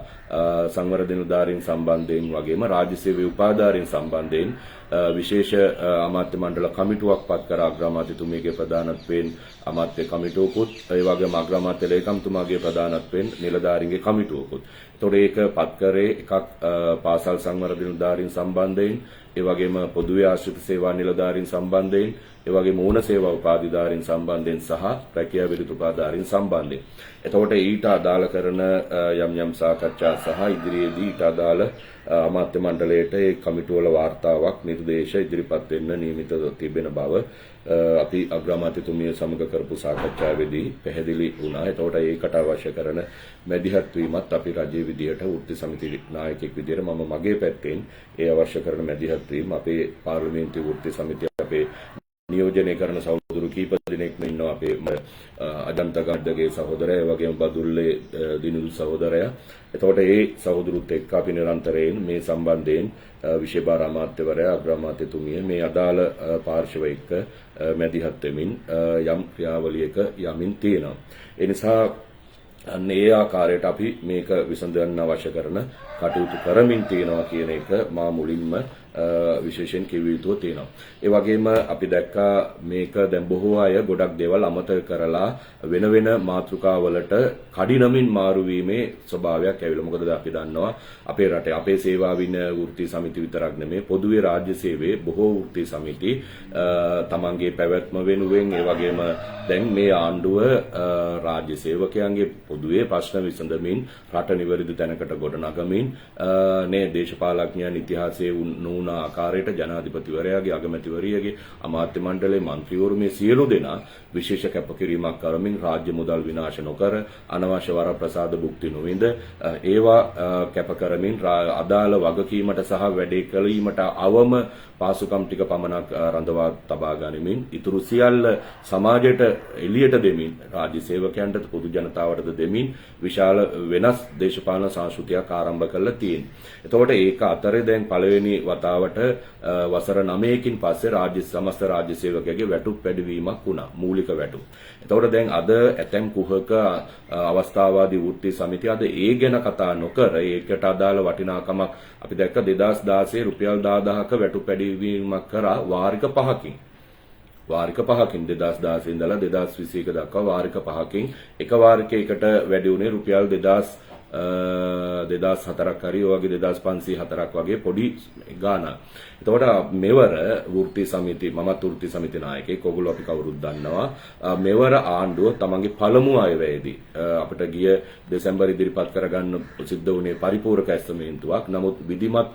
Speaker 1: සංවර්ධන නිලධාරීන් සම්බන්ධයෙන් වගේම රාජ්‍ය සේවයේ උපාධාරීන් සම්බන්ධයෙන් විශේෂ අමාත්‍ය මණ්ඩල කමිටුවක් පත් කර අග්‍රාමාත්‍යතුමියගේ ප්‍රධානත්වයෙන් අමාත්‍ය කමිටුවකුත් ඒ වගේම අග්‍රාමාත්‍ය ලේකම්තුමාගේ ප්‍රධානත්වයෙන් නිලධාරීන්ගේ කමිටුවකුත්. ඒතකොට ඒක පත් කරේ එකක් පාසල් සංවර්ධන නිලධාරීන් සම්බන්ධයෙන්, ඒ වගේම පොදුවේ ආශ්‍රිත සේවා නිලධාරීන් සම්බන්ධයෙන්, ඒ වගේම ඕන සේවා උපාධිධාරීන් සම්බන්ධයෙන් සහ රැකියා විරුද්ධ උපාධිධාරීන් සම්බන්ධයෙන්. එතකොට ඊට අදාළ කරන යම් සාකච්ඡා සහ ඉදිරියේදී ඊට අදාළ අමාත්‍ය මණ්ඩලයට ඒ කමිටුවල වාර්තාවක් නිර්දේශ ඉදිරිපත් වෙන්න නියමිතව තිබෙන බව අපි අග්‍රාමාත්‍යතුමිය සමග කරපු සාකච්ඡාවේදී පැහැදිලි වුණා. එතකොට ඒකට අවශ්‍ය කරන මැදිහත් වීමත් අපි රජයේ විදියට වෘත්ති සමිති නායකයෙක් විදියට මම මගේ පැත්තෙන් ඒ අවශ්‍ය කරන මැදිහත් වීම අපේ පාර්ලිමේන්තු වෘත්ති සමිතිය අපේ නියෝජනය කරන සහෝදරු කීප දෙනෙක්ම ඉන්නවා. අපේ අජන්ත ගඩ්ඩගේ සහෝදරයා, වගේම බදුල්ලේ දිනුල් සහෝදරයා. එතකොට ඒ සහෝදරුත් එක්ක අපි නිරන්තරයෙන් මේ සම්බන්ධයෙන් විශේෂ භාර අමාත්‍යවරයා, අග්‍රාමාත්‍යතුමිය මේ අදාළ පාර්ශව එක්ක මැදිහත් වෙමින් යම් ක්‍රියාවලියක යමින් තියෙනවා. ඒ නිසා අන්න ඒ ආකාරයට අපි මේක විසඳන්න අවශ්‍ය කරන කටයුතු කරමින් තියෙනවා කියන එක මා මුලින්ම විශේෂයෙන් කිව යුතුව තියෙනවා. ඒ වගේම අපි දැක්කා මේක දැන් බොහෝ අය ගොඩක් දේවල් අමතක කරලා වෙන වෙන මාතෘකාවලට කඩිනමින් මාරු වීමේ ස්වභාවයක් ඇවිල්ලා. මොකද අපි දන්නවා අපේ රටේ අපේ සේවා වින වෘත්ති සමිති විතරක් නෙමෙයි පොදුවේ රාජ්‍ය සේවයේ බොහෝ වෘත්ති සමිති තමන්ගේ පැවැත්ම වෙනුවෙන්, ඒ වගේම දැන් මේ ආණ්ඩුව රාජ්‍ය සේවකයන්ගේ පොදුවේ ප්‍රශ්න විසඳමින් රට නිවැරදි තැනකට ගොඩනගමින් නේ දේශපාලඥයන් ඉතිහාසයේ වුණ ආකාරයට ජනාධිපතිවරයාගේ, අගමැතිවරියගේ, අමාත්‍ය මණ්ඩලයේ මන්ත්‍රීවරු මේ සියලු දෙනා විශේෂ කැපකිරීමක් කරමින් රාජ්‍ය මුදල් විනාශ නොකර අනවශ්‍ය වරප්‍රසාද භුක්ති නොවිඳ ඒවා කැප කරමින් අදාළ වගකීමට සහ වැඩේ කළීමට අවම පාසුකම් ටික පමණක් රඳවා තබා ගනිමින් ඉතුරු සියල්ල සමාජයට එළියට දෙමින් රාජ්‍ය සේවකයන්ට පොදු ජනතාවටද දෙමින් විශාල වෙනස් දේශපාලන සංස්කෘතියක් ආරම්භ කරලා තියෙනවා. එතකොට ඒක අතරේ දැන් පළවෙනි වතාවට වසර 9කින් පස්සේ සමස්ත රාජ්‍ය සේවකයන්ගේ වැටුප් වැඩිවීමක් වුණා, මූලික වැටුප්. එතකොට දැන් අද ඇතැම් කුහක අවස්ථාවාදී වෘත්ති සමිතිය අද ඒ ගැන කතා නොකර ඒකට අදාළ වටිනාකමක් අපි දැක්ක 2016 රුපියල් 10000ක වැටුප් වැඩිවීමක් කරා වාරික 5කින්. වාරික 5කින් 2016 ඉඳලා 2021 දක්වා වාරික 5කින් එක වාරිකයකට වැඩි වුණේ රුපියල් 2004ක් හරි වගේ 2504ක් වගේ පොඩි ගාණක්. එතකොට මෙවර වෘත්ති සමිති, මමත් වෘත්ති සමිති නායකයෙක්, ඔයගොල්ලෝ අපි කවුරුත් දන්නවා මෙවර ආණ්ඩුව තමන්ගේ පළමු අයවැයේදී අපිට ගිය දෙසැම්බර් ඉදිරිපත් කරගන්න සිද්ධ වුණේ පරිපූර්ණක ඇස්තමේන්තුවක්. නමුත් විධිමත්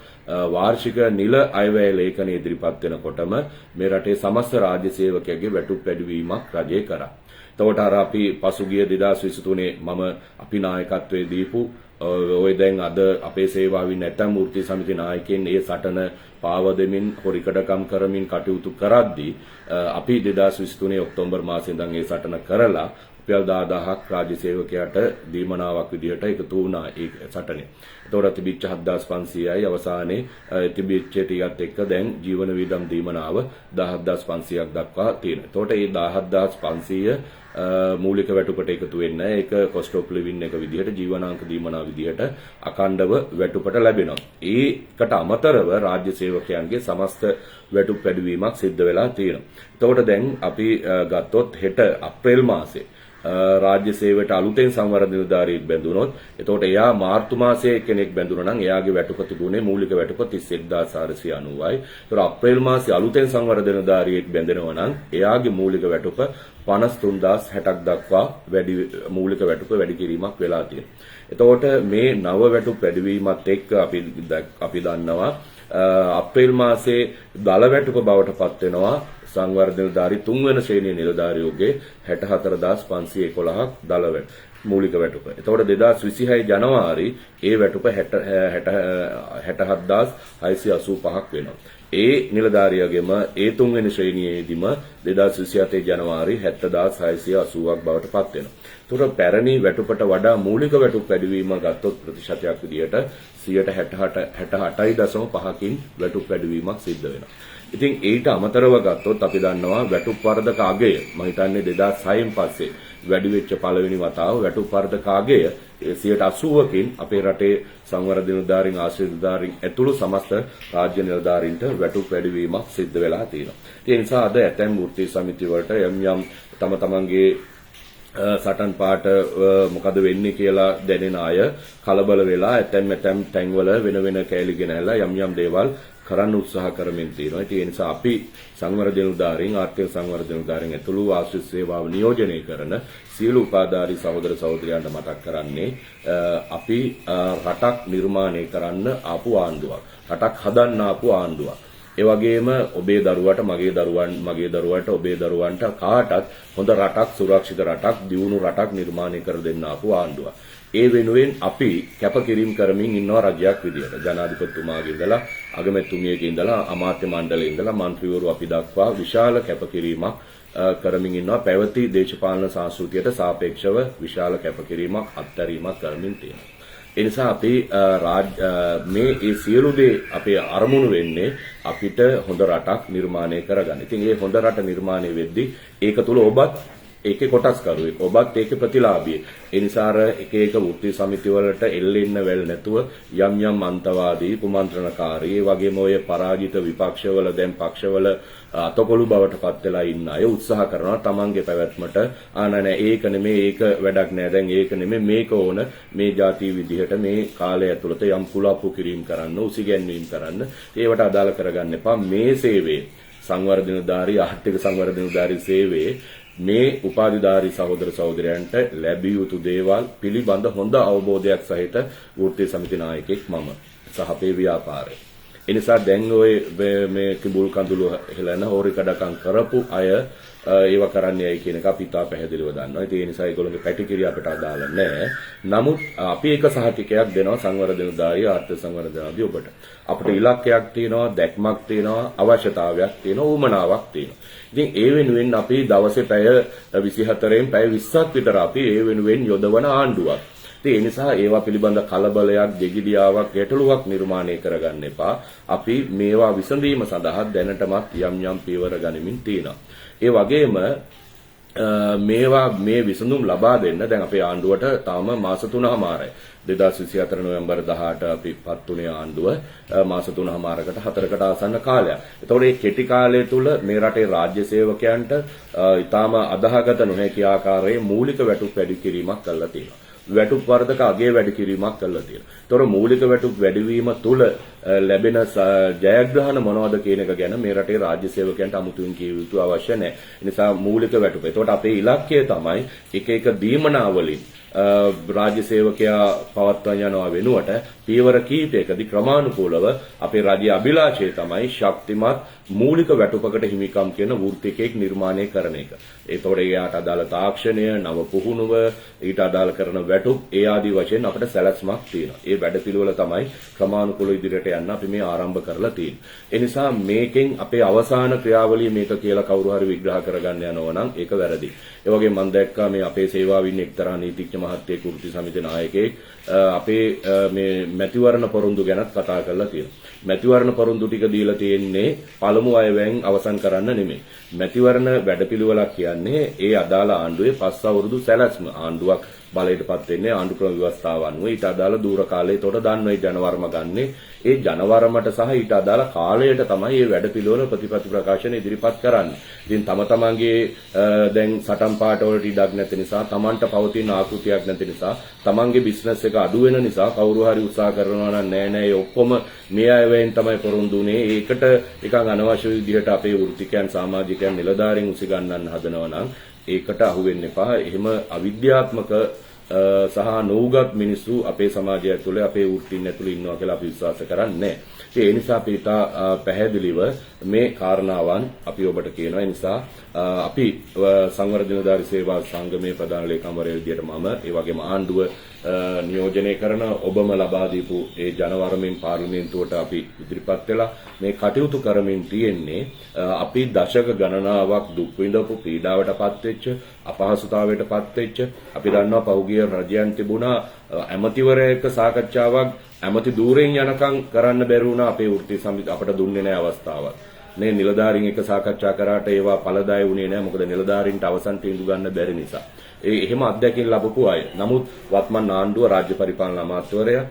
Speaker 1: වාර්ෂික නිල අයවැය ලේඛනය ඉදිරිපත් වෙනකොටම මේ රටේ සමස්ත රාජ්‍ය සේවකයන්ගේ වැටුප් වැඩිවීමක් රජය කරා. එතකොට අර අපි පසුගිය 2023 මම අපි නායකත්වයේ දීපු ඔය දැන් අද අපේ සේවාවෙන් නැතම් වෘත්ති සමිති නායකයන් ඒ සටන පාව දෙමින් හොරිකඩකම් කරමින් කටයුතු කරද්දී අපි 2023 ඔක්තෝබර් මාසයේ ඉඳන් ඒ සටන කරලා රුපියල් 10000ක් රාජ්‍ය සේවකයාට දීමනාවක් විදිහට එකතු වුණා ඒ සටනේ. එතකොට තිබිච්ච 7500යි අවසානයේ තිබිච්ච ටිකත් එක්ක දැන් ජීවන වියදම් දීමනාව 17500ක් දක්වා තියෙනවා. එතකොට මේ 17500 මූලික වැටුපට එකතු වෙන්නේ ඒක cost of living එක විදිහට ජීවනාංක දීමනා විදිහට අඛණ්ඩව වැටුපට ලැබෙනවා. ඒකට අමතරව රාජ්‍ය සේවකයන්ගේ සමස්ත වැටුප් වැඩිවීමක් සිද්ධ වෙලා තියෙනවා. එතකොට දැන් අපි ගත්තොත් හෙට අප්‍රේල් මාසේ රාජ්‍ය සේවයට අලුතෙන් සංවර්ධන නිලධාරියෙක් බැඳුනොත් එතකොට එයා මාර්තු මාසයේ කෙනෙක් බැඳුනා නම් එයාගේ වැටුප තිබුණේ මූලික වැටුප 31490යි. ඒතර අප්‍රේල් මාසයේ අලුතෙන් සංවර්ධන නිලධාරියෙක් බැඳෙනවා නම් එයාගේ මූලික වැටුප 53060ක් දක්වා මූලික වැටුප වැඩි කිරීමක් වෙලා තියෙනවා. එතකොට මේ නව වැටුප වැඩිවීමත් එක්ක අපි දන්නවා අප්‍රේල් මාසයේ දල වැටුප බවට පත් වෙනවා සංවර්ධන නිලධාරි 3 වෙනි ශ්‍රේණියේ නිලධාරියෝගේ 64511ක් දල මූලික වැටුප. එතකොට 2026 ජනවාරි ඒ වැටුප 67685ක් වෙනවා. ඒ නිලධාරියගෙම ඒ 3 වෙනි ශ්‍රේණියේදීම 2027 ජනවාරි 70680ක් බවට පත් වෙනවා. එතකොට පැරණි වැටුපට වඩා මූලික වැටුප වැඩිවීම ගත්තොත් ප්‍රතිශතයක් විදිහට 68.5කින් වැටුප වැඩිවීමක් සිද්ධ වෙනවා. ඉතින් ඊට අමතරව ගත්තොත් අපි දන්නවා වැටුප් වර්ධක අගය මම හිතන්නේ 2006න් පස්සේ වැඩි වෙච්ච පළවෙනි වතාව වැටුප් වර්ධක අගය 80%කින් අපේ රටේ සංවර්ධන නිලධාරීන් ආශ්‍රිත නිලධාරීන් ඇතුළු සමස්ත රාජ්‍ය නිලධාරීන්ට වැටුප් වැඩිවීමක් සිද්ධ වෙලා තියෙනවා. ඒ නිසා අද ඇතැම් වෘත්තීය සමිති වලට යම් තමන්ගේ සටන් පාට මොකද වෙන්නේ කියලා දැනෙන අය කලබල වෙලා ඇතැම් තැන්වල වෙන කෑලි ගෙනහැලා යම් දේවල් කරන්න උත්සාහ කරමින් තියෙනවා. ඒ නිසා අපි සංවර්ධන නිලධාරීන් ආර්ථික සංවර්ධන නිලධාරීන් ඇතුළු ආශ්‍රිත සේවාව නියෝජනය කරන සියලු උපාධාරී සහෝදර සහෝදරයන්ට මතක් කරන්නේ අපි රටක් නිර්මාණය කරන්න ආපු ආණ්ඩුවක්. රටක් හදන්න ආපු ආණ්ඩුවක්. ඒ වගේම ඔබේ දරුවට මගේ දරුවට ඔබේ දරුවන්ට කාටත් හොඳ රටක් සුරක්ෂිත රටක් දියුණු රටක් නිර්මාණය කර දෙන්න ආපු ආණ්ඩුවක්. ඒ වෙනුවෙන් අපි කැපකිරීම කරමින් ඉන්නවා රජයක් විදියට. ජනාධිපතිතුමාගේ ඉඳලා අගමැතිතුමියගේ ඉඳලා අමාත්‍ය මණ්ඩලයේ ඉඳලා മന്ത്രിවරු අපි දක්වා විශාල කැපකිරීමක් කරමින් ඉන්නවා. පැවති දේශපාලන සංස්කෘතියට සාපේක්ෂව විශාල කැපකිරීමක් අත්හැරීමක් කරමින් තියෙනවා. ඒ නිසා අපි මේ සියලු දේ අපේ අරමුණු වෙන්නේ අපිට හොඳ රටක් නිර්මාණය කරගන්න. ඉතින් මේ හොඳ රට නිර්මාණය වෙද්දී ඒක තුල ඔබත් ඒකේ කොටස්කරුවෙක් ඔබත් ඒකේ ප්‍රතිලාභියෙක්. ඒ නිසා එක වෘත්තීය සමිති වලට එල්ලෙන්න වැල් නැතුව යම් අන්තවාදී කුමන්ත්‍රණකාරී වගේම ඔය පරාජිත විපක්ෂවල දැන් පක්ෂවල අතකොළු බවට පත් වෙලා ඉන්න අය උත්සාහ කරනවා තමන්ගේ පැවැත්මට නෑ ඒක නෙමෙයි ඒක වැඩක් නෑ දැන් ඒක නෙමෙයි මේක ඕන මේ ಜಾති විදිහට මේ කාලය ඇතුළත යම් කුලප්පු කිරීම කරන්න උසිගැන්වීම කරන්න ඒවට අදාළ කරගන්න එපා. මේ සේවයේ සංවර්ධන නිලධාරී ආර්ථික සංවර්ධන නිලධාරී සේවයේ මේ උපාධිධාරී සහෝදර සහෝදරයන්ට ලැබිය යුතු දේවල් පිළිබඳ හොඳ අවබෝධයක් සහිත වෘත්තීය සමිති නායකයෙක් මම සහ අපේ ව්‍යාපාරය. ඒ නිසා දැන් ඔය මේ කිඹුල් කඳුළු හෙලන හොරි කඩකම් කරපු අය ඒව කරන්නේ ඇයි කියන එක අපි තා පැහැදිලිව දන්නවා. ඒ නිසා ඒගොල්ලෝගේ පැටිකිරිය අපිට අදාළ නැහැ. නමුත් අපි එක සහතිකයක් දෙනවා සංවර්ධන නිලධාරී ආර්ථික සංවර්ධනදී ඔබට. අපිට ඉලක්කයක් තියෙනවා, දැක්මක් තියෙනවා, අවශ්‍යතාවයක් තියෙනවා, උවමනාවක් තියෙනවා. ඉතින් ඒ වෙනුවෙන් අපි දවසේ පැය 24න් පැය 20ක් විතර අපි ඒ වෙනුවෙන් යොදවන ආණ්ඩුවක්. ඒ නිසා ඒවා පිළිබඳ කලබලයක්, දෙගිඩියාවක්, ගැටලුවක් නිර්මාණය කරගන්න එපා. අපි මේවා විසඳීම සඳහා දැනටමත් යම් පියවර ගනිමින් තියෙනවා. ඒ වගේම මේ විසඳුම් ලබා දෙන්න දැන් අපේ ආණ්ඩුවට තාම මාස 3මාරයි. 2024 නොවැම්බර් 18 අපි පත් වුණේ ආණ්ඩුව මාස 3මාරකට 4කට ආසන්න කාලයක්. ඒතකොට මේ කෙටි කාලය තුල මේ රටේ රාජ්‍ය සේවකයන්ට ඊටාම අදාහගත නොහැකි ආකාරයේ මූලික වැටුප් වැඩි කිරීමක් කළා තියෙනවා. වැටුප් වර්ධක අගය වැඩි කිරීමක් කළා තියෙනවා. ඒතකොට මූලික වැටුප් වැඩිවීම තුල ලැබෙන ජයග්‍රහණ මොනවද කියන එක ගැන මේ රටේ රාජ්‍ය සේවකයන්ට අමුතුවෙන් කිය යුතු අවශ්‍ය නැහැ. ඒ නිසා මූලික වැටුප. ඒතකොට අපේ ඉලක්කය තමයි එක දීමනාවලින් රාජ්‍ය සේවකයා පවත්වන යනවා වෙනුවට පියවර කීපයකදී ක්‍රමානුකූලව අපේ රජයේ අභිලාෂය තමයි ශක්තිමත් මූලික වැටුපකට හිමිකම් කියන වෘත්තිකයක් නිර්මාණය කරන එක. ඒතකොට එයාට අදාළ තාක්ෂණය, නව පුහුණුව, ඊට අදාළ කරන වැටුප් ඒ ආදී වශයෙන් අපිට සැලැස්මක් තියෙනවා. ඒ වැඩපිළිවෙල තමයි ක්‍රමානුකූලව ඉදිරියට යන්න අපි මේ ආරම්භ කරලා තියෙන්නේ. ඒ නිසා මේකෙන් අපේ අවසාන ක්‍රියාවලිය මේක කියලා කවුරු හරි විග්‍රහ කරගන්න යනවා නම් ඒක වැරදි. ඒ වගේම මම දැක්කා මේ අපේ සේවාවේ ඉන්න එක්තරා නීතිඥ මහත්තයෙක් වෘත්ති සමිති නායකයෙක් අපේ මේ මැතිවරණ පොරොන්දු ගැනත් කතා කරලා තියෙනවා. මැතිවරණ පොරොන්දු ටික දීලා තියෙන්නේ පළමු අයවැයෙන් අවසන් කරන්න නෙමෙයි. මැතිවරණ වැඩපිළිවෙලක් කියන්නේ ඒ අදාළ ආණ්ඩුවේ 5 අවුරුදු සැලැස්ම. ආණ්ඩුවක් බලයටපත් වෙන්නේ ආණ්ඩු ක්‍රම ව්‍යවස්ථාව අනුව. ඊට අදාළ දූර කාලය ඒතොට දන්නවා ඒ ජනවරම ගන්නෙ. ඒ ජනවරමට සහ ඊට අදාළ කාලයට තමයි මේ වැඩපිළිවෙල ප්‍රතිපත්ති ප්‍රකාශන ඉදිරිපත් කරන්නේ. ඉතින් තම තමන්ගේ දැන් සටන් පාට වලට ඉඩක් නැති නිසා, තමන්ට පවතින ආකෘතියක් නැති නිසා, තමන්ගේ බිස්නස් එක අඩු වෙන නිසා කවුරු හරි උත්සාහ කරනවා නම් නෑ ඔක්කොම මේ අයවෙන් තමයි පොරොන්දු උනේ. ඒකට නිකන් අනවශ්‍ය විදිහට අපේ වෘත්තිකයන්, සමාජිකයන්, නිලධාරීන් උසි ගන්නන්න හදනවා නම් ඒකට අහු වෙන්න එපා. එහෙම අවිද්‍යාත්මක සහ නෝගත් මිනිස්සු අපේ සමාජය ඇතුලේ, අපේ වෘත්තීන් ඇතුලේ ඉන්නවා කියලා අපි විශ්වාස කරන්නේ. ඒ නිසා අපි පැහැදිලිව මේ කාරණාවන් අපි ඔබට කියනවා. ඒ නිසා අපි සංවර්ධන නිලධාරී සේවා සංගමේ ප්‍රධාන ලේකම්වරයා විදියට මම, ඒ වගේම ආණ්ඩුව නියෝජනය කරන ඔබම ලබා දීපු ඒ ජනවරමෙන් පාර්ලිමේන්තුවට අපි ඉදිරිපත් වෙලා මේ කටයුතු කරමින් තියෙන්නේ. අපි දශක ගණනාවක් දුක් විඳපු, පීඩාවටපත් වෙච්ච, අපහසුතාවයටපත් වෙච්ච, අපි දන්නවා පහුගිය රජයන් තිබුණා ඇමතිවරයෙක් සාකච්ඡාවක් ඇමති දූරෙන් යනකම් කරන්න බැරි වුණා. අපේ වෘත්ති සමිති අපට දුන්නේ නැහැ අවස්ථාවක්. මේ නිලධාරීන් එක සාකච්ඡා කරාට ඒවා ඵලදායී වුණේ නැහැ. මොකද නිලධාරීන්ට අවසන් තීන්දුව ගන්න බැරි නිසා. එහෙම අත්දැකීම් ලැබපු අය. නමුත් වත්මන් ආණ්ඩුව රාජ්‍ය පරිපාලන අමාත්‍යවරයා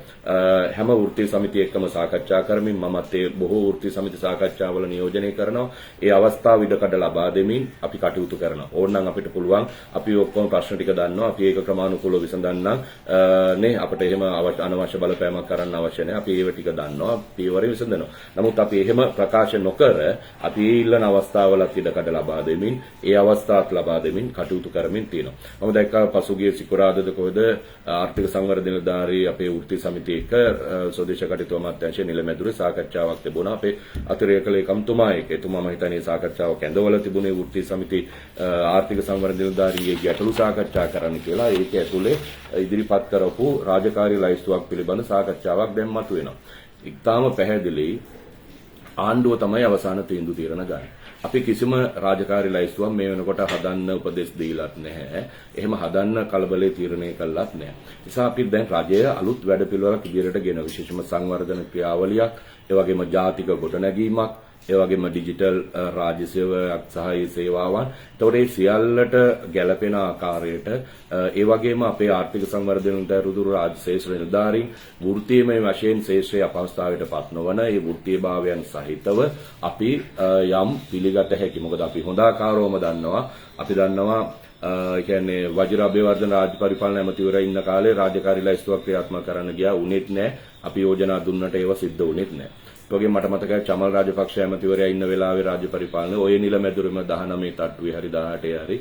Speaker 1: හැම වෘත්ති සමිති එක්කම සාකච්ඡා කරමින් මමත් ඒ බොහෝ වෘත්ති සමිති සාකච්ඡාවල නියෝජනය කරනවා. ඒ අවස්ථාව ඉඩකඩ ලබා දෙමින් අපි කටයුතු කරනවා. ඕනනම් අපිට පුළුවන් අපි ඔක්කොම ප්‍රශ්න ටික දන්නවා. අපි ඒක ක්‍රමානුකූලව විසඳන්නම්. නේ අපිට එහෙම අනවශ්‍ය බලපෑමක් කරන්න අවශ්‍ය නැහැ. අපි ඒව ටික දන්නවා. පියවරේ විසඳනවා. නමුත් අපි එහෙම ප්‍රකාශ නොකර අපි ඒ ඉල්ලන අවස්ථාවලත් ඉඩකඩ ලබා දෙමින්, ඒ අවස්ථාවත් ලබා දෙමින් කටයුතු කරමින් තියෙනවා. මම දැක්කා පසුගිය සිකුරාදාද කොහෙද ආර්ථික සංවර්ධන නිලධාරී අපේ වෘත්ති සමිතිය එක්ක ස්වදේශ කටයුතු අමාත්‍යාංශයේ නිලමැදුරේ සාකච්ඡාවක් තිබුණා. අපේ අතිරේක ලේකම්තුමා එතුමා මම හිතන්නේ සාකච්ඡාවක් ඇඳවල තිබුණේ වෘත්ති සමිති ආර්ථික සංවර්ධන නිලධාරීගේ ගැටලු සාකච්ඡා කරන්න කියලා. ඒක ඇතුලේ ඉදිරිපත් කරපු රාජකාරී ලයිස්තුවක් පිළිබඳ සාකච්ඡාවක් දැන් මතුවෙනවා. ඉතාම පැහැදිලි ආණ්ඩුව තමයි අවසාන තීන්දුව తీරන ගන්නේ. අපි කිසිම රාජකාරී ලයිස්තුවක් මේ වෙනකොට හදන්න උපදෙස් දීලත් නැහැ. එහෙම හදන්න කලබලේ තීරණය කළත් නැහැ. නිසා අපි දැන් රජය අලුත් වැඩපිළිවෙලක් ඉදිරියට ගෙන විශේෂම සංවර්ධන ක්‍රියාවලියක්, ඒ වගේම ජාතික ගොඩනැගීමක්, ඒ වගේම ඩිජිටල් රාජ්‍ය සේවයක් සහ ඒ සේවාවන්. ඒතකොට මේ සියල්ලට ගැළපෙන ආකාරයට ඒ වගේම අපේ ආර්ථික සංවර්ධනයට රුදුරු රාජ්‍ය ශේෂ්ත්‍ර නිලධාරීන් වෘත්තීයමය වශයෙන් ශේෂ්ත්‍රයේ අපහසුතාවයට පත් නොවන ඒ වෘත්තීයභාවයන් සහිතව අපි යම් පිළිගත හැකි. මොකද අපි හොඳ ආකාරවම දන්නවා. අපි දන්නවා කියන්නේ වජිර අබේවර්ධන රාජ්‍ය පරිපාලන ඇමතිවරයා ඉන්න කාලේ රාජකාරී ලයිස්තුවක් ක්‍රියාත්මක කරන්න ගියා. උනේත් නැහැ. අපි යෝජනා දුන්නට ඒව සිද්ධ උනේත් නැහැ. ඒගොල්ලෝ මට මතකයි චමල් රාජපක්ෂ ඇමතිවරයා ඉන්න වෙලාවේ රාජ්‍ය පරිපාලන ඔය නිලමැදුරේම 19 තට්ටුවේ හරි 18 හරි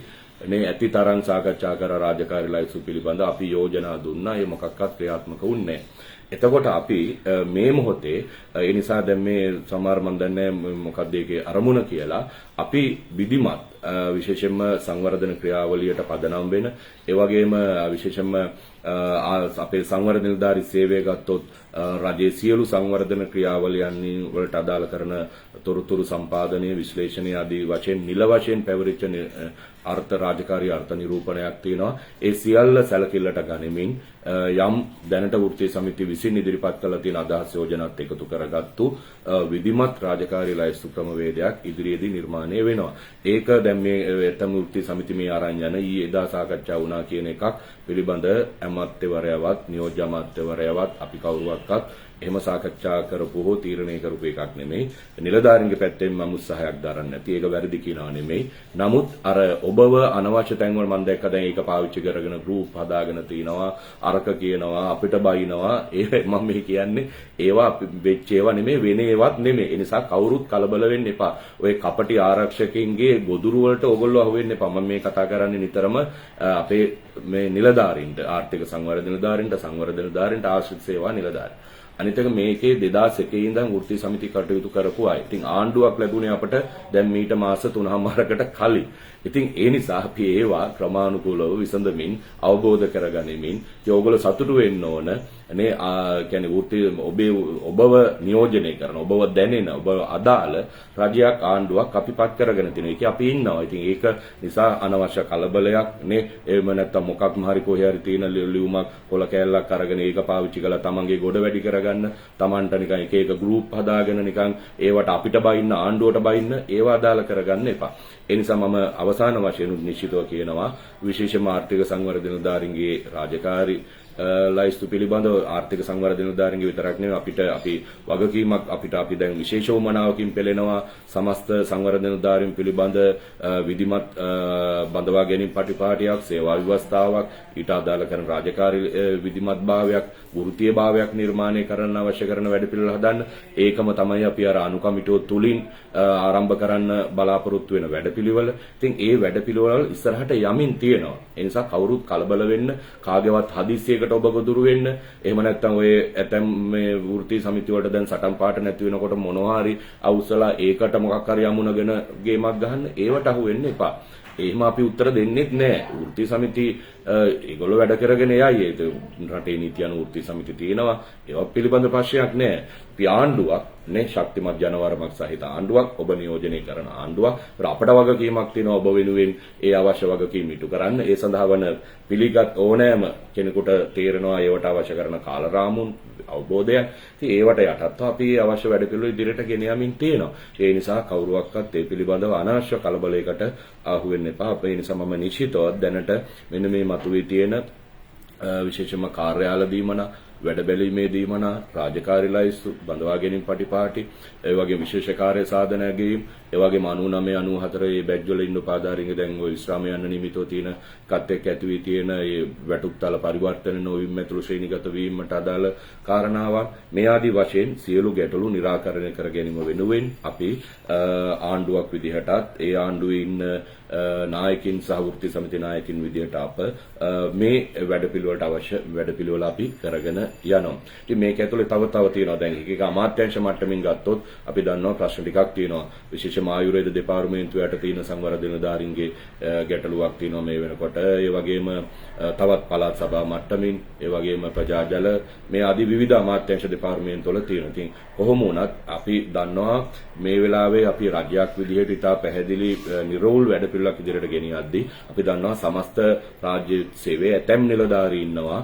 Speaker 1: මේ ඇති තරම් සාකච්ඡා කර රාජකාරී ලයිස්තු පිළිබඳ අපි යෝජනා දුන්නා. ඒ මොකක්වත් ක්‍රියාත්මක වුණේ නැහැ. එතකොට අපි මේ මොහොතේ ඒ නිසා දැන් මේ සමහර මන් දන්නේ මොකක්ද ඒකේ අරමුණ කියලා අපි විධිමත් විශේෂයෙන්ම සංවර්ධන ක්‍රියාවලියට පදනම් වෙන ඒ වගේම විශේෂයෙන්ම අපේ සංවර්ධන නිලධාරී සේවය ගත්තොත් රජයේ සියලු සංවර්ධන ක්‍රියාවලියන් වලට අදාළ කරන තොරතුරු සම්පාදනය, විශ්ලේෂණය ආදී වශයෙන් නිල වශයෙන් පැවරිච්ච අර්ථ රාජකාරී අර්ථ නිරූපණයක් තියෙනවා. ඒ සියල්ල සැලකිල්ලට ගනිමින් යම් දැනට වෘත්තීය සමිති විසින් ඉදිරිපත් කළ තියෙන අදහස් යෝජනාත් එකතු කරගත්තු විධිමත් රාජකාරී ලයිස්තු ක්‍රමවේදයක් ඉදිරියේදී නිර්මාණය වෙනවා. ඒක දැන් මේ එතම වෘත්තීය සමිති මේ ආරම්භ යන එදා සාකච්ඡා වුණා කියන එකක් පිළිබඳ අමාත්‍යවරයාවත් නියෝජ්‍ය අමාත්‍යවරයාවත් අපි කවුරුවක්වත් එහෙම සාකච්ඡා කරපු හෝ තීරණය කරපු එකක් නෙමෙයි. නිලධාරීන්ගේ පැත්තෙන් මම උත්සාහයක් දරන්නේ නැති. ඒක වැරදි කියනවා නෙමෙයි. නමුත් අර ඔබව අනවශ්‍ය තැන්වල මම දැක්ක දැන් ඒක පාවිච්චි කරගෙන ගෲප් හදාගෙන තිනවා. අරක කියනවා අපිට බයිනවා. ඒ මම මේ කියන්නේ ඒවා වෙච්ච ඒවා නෙමෙයි වෙන ඒවත් නෙමෙයි. ඒ නිසා කවුරුත් කලබල වෙන්න එපා. ඔය කපටි ආරක්ෂකයින්ගේ ගොදුරු වලට ඕගොල්ලෝ අහු වෙන්න එපා. මම මේ කතා කරන්නේ නිතරම අපේ මේ නිලධාරීන්ට ආර්ථික සංවර්ධන නිලධාරීන්ට සංවර්ධන නිලධාරීන්ට ආශ්‍රිත සේවා නිලධාරීන්. අනිත් එක මේකේ 2001 ඉඳන් වෘත්තීය සමිති කටයුතු කරපු අය. ඉතින් ආණ්ඩුවක් ලැබුණේ අපට දැන් මීට මාස 3මාරකට කලින්. ඉතින් ඒ නිසා අපි ඒවා ක්‍රමානුකූලව විසඳමින් අවබෝධ කරගනිමින් ඒගොල්ලෝ සතුටු වෙන්න ඕන. නේ කියන්නේ වෘත්තීය ඔබව නියෝජනය කරන ඔබව දැනෙන ඔබ අදාළ රජයක් ආණ්ඩුවක් අපිපත් කරගෙන තිනවා. ඒක අපි ඉන්නවා. ඉතින් ඒක නිසා අනවශ්‍ය කලබලයක් නේ එහෙම නැත්නම් මොකක්ම හරි කොහේ හරි තියෙන ලියුමක් කොල කෑල්ලක් අරගෙන ඒක පාවිච්චි කරලා තමන්ගේ ගොඩ වැඩි කරගන්න තමන්ට නිකන් එක එක ගෲප් හදාගෙන නිකන් ඒවට අපිට බයින්න ආණ්ඩුවට බයින්න ඒව අදාළ කරගන්න එපා. ඒ නිසා මම අවසාන වශයෙන් නිශ්චිතව කියනවා විශේෂම ආර්ථික සංවර්ධන නිලධාරීන්ගේ රාජකාරී ලයිස්තු පිළිබඳව ආර්ථික සංවර්ධන නිලධාරීන්ගේ විතරක් නෙවෙයි අපි වගකීමක් අපි දැන් විශේෂ වමනාවකින් පෙළෙනවා සමස්ත සංවර්ධන නිලධාරීන් පිළිබඳ විධිමත් බඳවා ගැනීම පටිපාටියක් සේවා ව්‍යවස්ථාවක් ඊට අදාළ කරන රාජකාරී විධිමත් භාවයක් වෘත්තීය භාවයක් නිර්මාණය කරන්න අවශ්‍ය කරන වැඩපිළිවෙල හදන්න ඒකම තමයි අපි අර අනුකමිටුව තුලින් ආරම්භ කරන්න බලාපොරොත්තු වෙන වැඩපිළිවෙල. ඉතින් ඒ වැඩපිළිවෙල ඉස්සරහට යමින් තියෙනවා. ඒ නිසා කවුරුත් කලබල වෙන්න කාගේවත් හදිස්සියකට ඔබ ගොදුරු වෙන්න එහෙම නැත්නම් ඔය ඇතම් මේ වෘත්තීය සමිති වලට දැන් සටන් පාට නැති වෙනකොට මොනවා හරි අවුස්සලා ඒකට මොකක් හරි යමුනගෙන ගේමක් ගහන්න ඒවට අහු වෙන්න එපා. එහෙම අපි උත්තර දෙන්නෙත් නෑ. වෘත්තීය සමිති ඒගොල්ලෝ වැඩ කරගෙන යයි. ඒක රටේ නීති අනුව වෘත්තීය සමිති තියෙනවා. ඒවා පිළිබඳ ප්‍රශ්නයක් නෑ. අපි ආණ්ඩුවක් නේ ශක්තිමත් ජනවරමක් සහිත ආණ්ඩුවක් ඔබ නියෝජනය කරන ආණ්ඩුවක්. අපට වගකීමක් තියෙනවා ඔබ වෙනුවෙන් ඒ අවශ්‍ය වගකීම් ඉටු කරන්න. ඒ සඳහා වන පිළිගත් ඕනෑම කෙනෙකුට තේරෙනවා ඒවට අවශ්‍ය කරන කාලරාමුන් අවබෝධයක්. ඉතින් ඒවට යටත්ව අපි අවශ්‍ය වැඩ පිළිවෙල ඉදිරියට ගෙන යමින් තියෙනවා. ඒ නිසා කවුරුවක්වත් ඒ පිළිබඳව අනවශ්‍ය කලබලයකට අහු වෙන්න එපා. ඒ නිසා මම නිශ්චිතව දැනට මෙන්න මේ මතුවී තියෙන විශේෂම කාර්යාල දීමනා වැඩ බැලීමේ දීමනා රාජකාරී ලයිස්තු බඳවා ගැනීම පටිපාටි ඒ වගේ විශේෂ කාර්ය සාධන ගැනීම ඒ වගේම 99 94 මේ බැජ් වල ඉන්න උපාධාරීන්ගේ දැන් ওই විශ්‍රාම යන්න නිමිතව තියෙන කත් එක්ක ඇති වී තියෙන මේ වැටුප්තල පරිවර්තන නොවීම ඇතුළු ශ්‍රේණිගත වීමට අදාළ කාරණාවන් මේ ආදී වශයෙන් සියලු ගැටලු निराකරණය කර ගැනීම වෙනුවෙන් අපි ආණ්ඩුවක් විදිහටත් ඒ ආණ්ඩුවේ ඉන්න නායකින් සහ වෘත්තීය සමිති නායකින් විදිහට අප මේ වැඩපිළිවෙලට අවශ්‍ය වැඩපිළිවෙල අපි කරගෙන යනවා. ඉතින් මේක ඇතුලේ තව තියෙනවා. දැන් එක අමාත්‍යාංශ මට්ටමින් ගත්තොත් අපි දන්නවා ප්‍රශ්න ටිකක් තියෙනවා. විශේෂම ආයුර්වේද දෙපාර්තමේන්තුවට තියෙන සංවර්ධන නිලධාරීන්ගේ ගැටලුවක් තියෙනවා මේ වෙනකොට. ඒ වගේම තවත් පළාත් සභා මට්ටමින්, ඒ වගේම ප්‍රජාජල මේ ආදී විවිධ අමාත්‍යාංශ දෙපාර්තමේන්තුවල තියෙනවා. ඉතින් කොහොම වුණත් අපි දන්නවා මේ වෙලාවේ අපි රජයක් විදිහට ඉතා පැහැදිලි නිරෝල් වැඩපිළිවෙලක් ඉදිරියට ගෙනියද්දී අපි දන්නවා සමස්ත රාජ්‍ය සේවයේ ඇතැම් නිලධාරීන් ඉන්නවා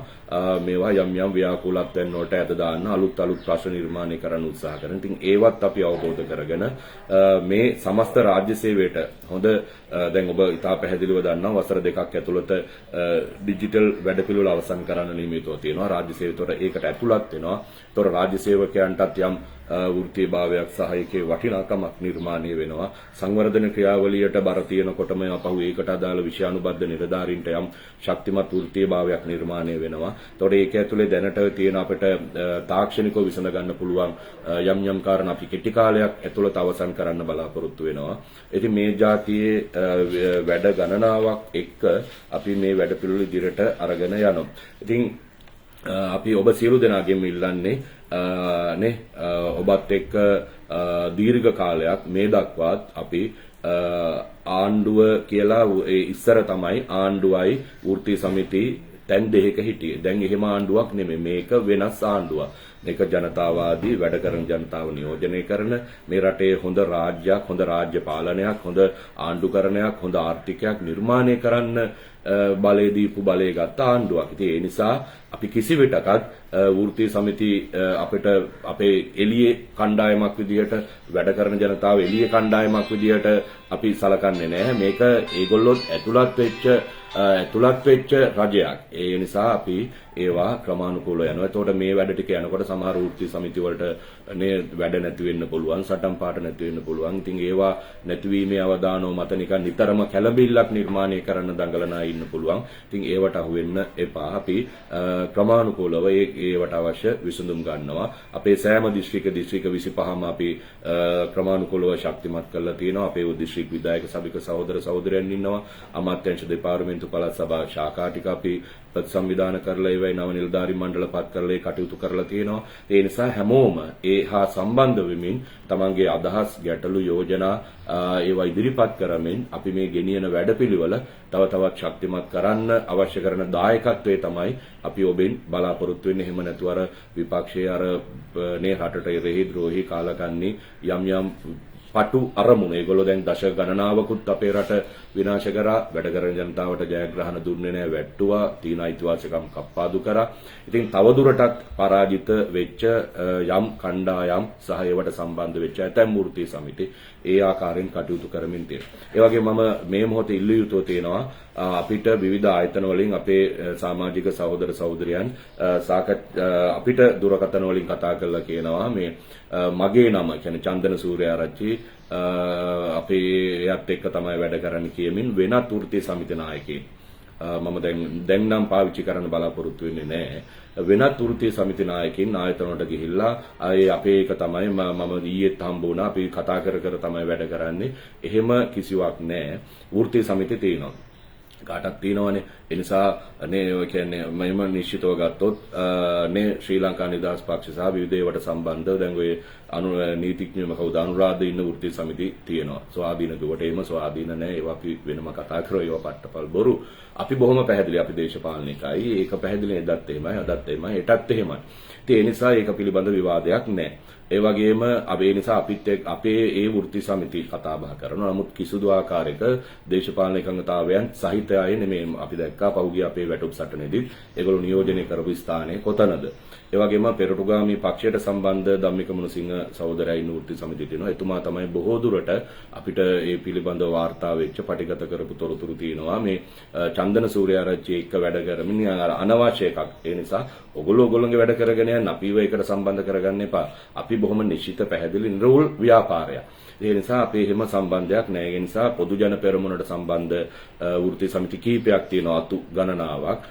Speaker 1: මේවා යම් ව්‍යාකූලත්වයන් වලට ඇද දාන්න අලුත් ප්‍රශ්න නිර්මාණය කරන්න උත්සාහ කරන. ඉතින් ඒවත් අපි අවබෝධ කරගෙන මේ සමස්ත රාජ්‍ය සේවයට හොඳ දැන් ඔබ ඉතා පැහැදිලිව දන්නවා වසර 2ක් ඇතුළත ඩිජිටල් වැඩපිළිවෙල අවසන් කරන්න නියමිතව තියෙනවා. රාජ්‍ය සේවයට ඒකට ඇතුළත් වෙනවා. ඒතොර රාජ්‍ය සේවකයන්ටත් යම් වෘත්තීය භාවයක් සහ ඒකේ වටිනාකමක් නිර්මාණය වෙනවා. සංවර්ධන ක්‍රියාවලියට බර තියෙනකොටම අපහු ඒකට අදාළ විෂයානුබද්ධ නිලධාරීන්ට යම් ශක්තිමත් වෘත්තීය භාවයක් නිර්මාණය වෙනවා. ඒතකොට ඒක ඇතුලේ දැනට තියෙන අපිට තාක්ෂණිකව විසඳ ගන්න පුළුවන් යම් කාරණා අපි කෙටි කාලයක් ඇතුළත අවසන් කරන්න බලාපොරොත්තු වෙනවා. ඉතින් මේ જાතියේ වැඩ ගණනාවක් එක්ක අපි මේ වැඩ පිළිවෙල ඉදිරියට අරගෙන යනවා. ඉතින් අපි ඔබ සියලු දෙනාගෙන් ඉල්ලන්නේ නේ ඔබත් එක්ක දීර්ඝ කාලයක් මේ දක්වාත් අපි ආණ්ඩුව කියලා ඉස්සර තමයි ආණ්ඩුවයි වෘත්තීය සමිති තැන් දෙකක හිටියේ. දැන් එහෙම ආණ්ඩුවක් නෙමෙයි. මේක වෙනස් ආණ්ඩුවක්. මේක ජනතාවාදී වැඩ කරන ජනතාව නියෝජනය කරන මේ රටේ හොඳ රාජ්‍යයක්, හොඳ රාජ්‍ය පාලනයක්, හොඳ ආණ්ඩුකරණයක්, හොඳ ආර්ථිකයක් නිර්මාණය කරන්න බලය දීපු බලය ගත්ත ආණ්ඩුවක්. ඉතින් ඒ නිසා අපි කිසි විටකත් වෘත්තීය සමිති අපිට අපේ එළියේ කණ්ඩායමක් විදිහට වැඩ කරන ජනතාව එළියේ කණ්ඩායමක් විදිහට අපි සලකන්නේ නැහැ. මේක ඒගොල්ලොත් ඇතුළත් වෙච්ච රජයක්. ඒ නිසා අපි ඒවා ක්‍රමානුකූලව යනවා. එතකොට මේ වැඩ ටික යනකොට සමහර වෘත්තීය සමිති වලට වැඩ නැති වෙන්න පුළුවන්, සටන් පාට නැති වෙන්න පුළුවන්. ඉතින් ඒවා නැතිවීමේ අවදානව මත නිකන් නිතරම කැළඹිල්ලක් නිර්මාණය කරන්න දඟලන අය ඉන්න පුළුවන්. ඉතින් ඒවට අහු වෙන්න එපා. අපි ක්‍රමානුකූලව ඒවට අවශ්‍ය විසඳුම් ගන්නවා. අපේ සෑම දිස්ත්‍රික්ක 25ම අපි ක්‍රමානුකූලව ශක්තිමත් කරලා තියෙනවා. අපේ දිස්ත්‍රික් විධායක සභික සහෝදර සහෝදරයන් ඉන්නවා. අමාත්‍යාංශ දෙපාර්තමේන්තු පළාත් සභා ශාඛා ටික අපි සංවිධානය කරලා ඒවයි නව නිලධාරී මණ්ඩල පත් කරලා ඒ කටයුතු කරලා තියෙනවා. ඒ නිසා හැමෝම ඒ හා සම්බන්ධ වෙමින් තමන්ගේ අදහස්, ගැටලු, යෝජනා ඒවා ඉදිරිපත් කරමින් අපි මේ ගෙනියන වැඩපිළිවෙල තව තවත් ශක්තිමත් කරන්න අවශ්‍ය කරන දායකත්වයේ තමයි අපි ඔබෙන් බලාපොරොත්තු වෙන්නේ. එහෙම නැතුව අර විපක්ෂයේ අර නේ රටට රෙහි ද්‍රෝහී කාලකන්ණි යම් පටු අරමුණු ඒගොල්ලෝ දැන් දශක ගණනාවකුත් අපේ රට විනාශ කරා, වැඩ කරන ජනතාවට ජයග්‍රහණ දුන්නේ නැහැ, වැට්ටුවා, තීන අයිතිවාසිකම් කප්පාදු කරා. ඉතින් තවදුරටත් පරාජිත වෙච්ච යම් කණ්ඩායම් සහ ඒවට සම්බන්ධ වෙච්ච ඇතැම් වෘත්තීය සමිති ඒ ආකාරයෙන් කටයුතු කරමින් තියෙනවා. ඒ වගේම මම මේ මොහොතේ ඉල්ලිය යුතුව තියෙනවා අපිට විවිධ ආයතන වලින් අපේ සමාජික සහෝදර සහෝදරයන් අපිට දුරකථන වලින් කතා කරලා කියනවා මේ මගේ නම කියන්නේ චන්දන සූර්යාරච්චි අපේ එයත් එක්ක තමයි වැඩ කරන්න කියමින් වෙනත් වෘත්තීය සමිති නායකයෙක් මම දැන් නම් පාවිච්චි කරන්න බලාපොරොත්තු වෙන්නේ නැහැ. වෙනත් වෘත්තීය සමිති නායකයින් ආයතන වලට ගිහිල්ලා අපේ එක තමයි මම ඊයේත් හම්බ වුණා. අපි කතා කර තමයි වැඩ කරන්නේ. එහෙම කිසිවක් නැහැ. වෘත්තීය සමිති තියෙනවා. කාටක් තියෙනවනේ. ඒ නිසා නේ ඔය කියන්නේ මම නිශ්චිතව ගත්තොත් නේ ශ්‍රී ලංකා නිදහස් පක්ෂ සහ විවිධ ඒවට සම්බන්ධව දැන් ඔය නීතිඥයම කවුද අනුරාධ ඉන්න වෘත්තීය සමිති තියෙනවා. ස්වාධීන දුවට එහෙම ස්වාධීන නැහැ. ඒවා අපි වෙනම කතා කරෝ. ඒවා පට්ටපල් බොරු. අපි බොහොම පැහැදිලි. අපි දේශපාලනිකයි. ඒක පැහැදිලි එදත් එහෙමයි, අදත් එහෙමයි, හෙටත් එහෙමයි. ඒ නිසා ඒක පිළිබඳ විවාදයක් නැහැ. ඒ වගේම ඒ නිසා අපේ ඒ වෘත්තීය සමිති කතා බහ කරනවා. නමුත් කිසිදු ආකාරයක දේශපාලන එකඟතාවයන් සහිත අය නෙමෙයි. අපි දැක්කා පහුගිය අපේ වැටුප් සටනේදී ඒගොල්ලෝ නියෝජනය කරපු ස්ථානයේ කොතනද? ඒ වගේම පෙරටුගාමී පක්ෂයට සම්බන්ධ ධම්මික මුණසිංහ සහෝදරයා ඉන්න වෘත්තීය සමිතිය තියෙනවා. එතුමා තමයි බොහෝ දුරට අපිට මේ පිළිබඳව වාර්තා වෙච්ච පටිගත කරපු තොරතුරු තියෙනවා. මේ චන්දන සූර්යාරච්චි එක්ක වැඩ කරමින් අනවශ්‍ය එකක්. ඒ නිසා ඔගොල්ලෝගේ වැඩ කරගෙන යන්න අපිව ඒකට සම්බන්ධ කරගන්න එපා. අපි බොහොම නිශ්චිත පැහැදිලි නිර්වෘල් ව්‍යාපාරයක්. ඒ නිසා අපේ හැම සම්බන්ධයක් නැහැ. ඒ නිසා පොදු ජන පෙරමුණට සම්බන්ධ වෘත්තීය සමිති කීපයක් තියෙනවා, අතු ගණනාවක්.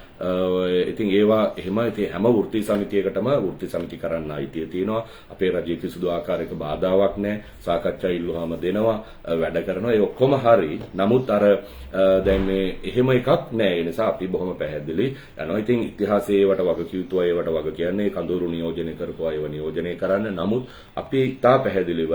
Speaker 1: ඉතින් ඒවා එහෙමයි. ඉතින් හැම වෘත්තීය සමිතියකටම වෘත්තීය සමිති කරන්න අයිතිය තියෙනවා. අපේ රජයේ කිසිදු ආකාරයක බාධාවක් නැහැ. සාකච්ඡා ඉල්ලුවාම දෙනවා, වැඩ කරනවා. ඒ ඔක්කොම හරි. නමුත් අර දැන් මේ එහෙම එකක් නැහැ. ඒ නිසා අපි බොහොම පැහැදිලි යනවා. ඉතින් ඉතිහාසයේ ඒවට වගකියුතු අය ඒවට වග කියන්නේ කඳුරු නියෝජනය කරපුවා ඒව නියෝජනය කරන්න. නමුත් අපි තා පැහැදිලිව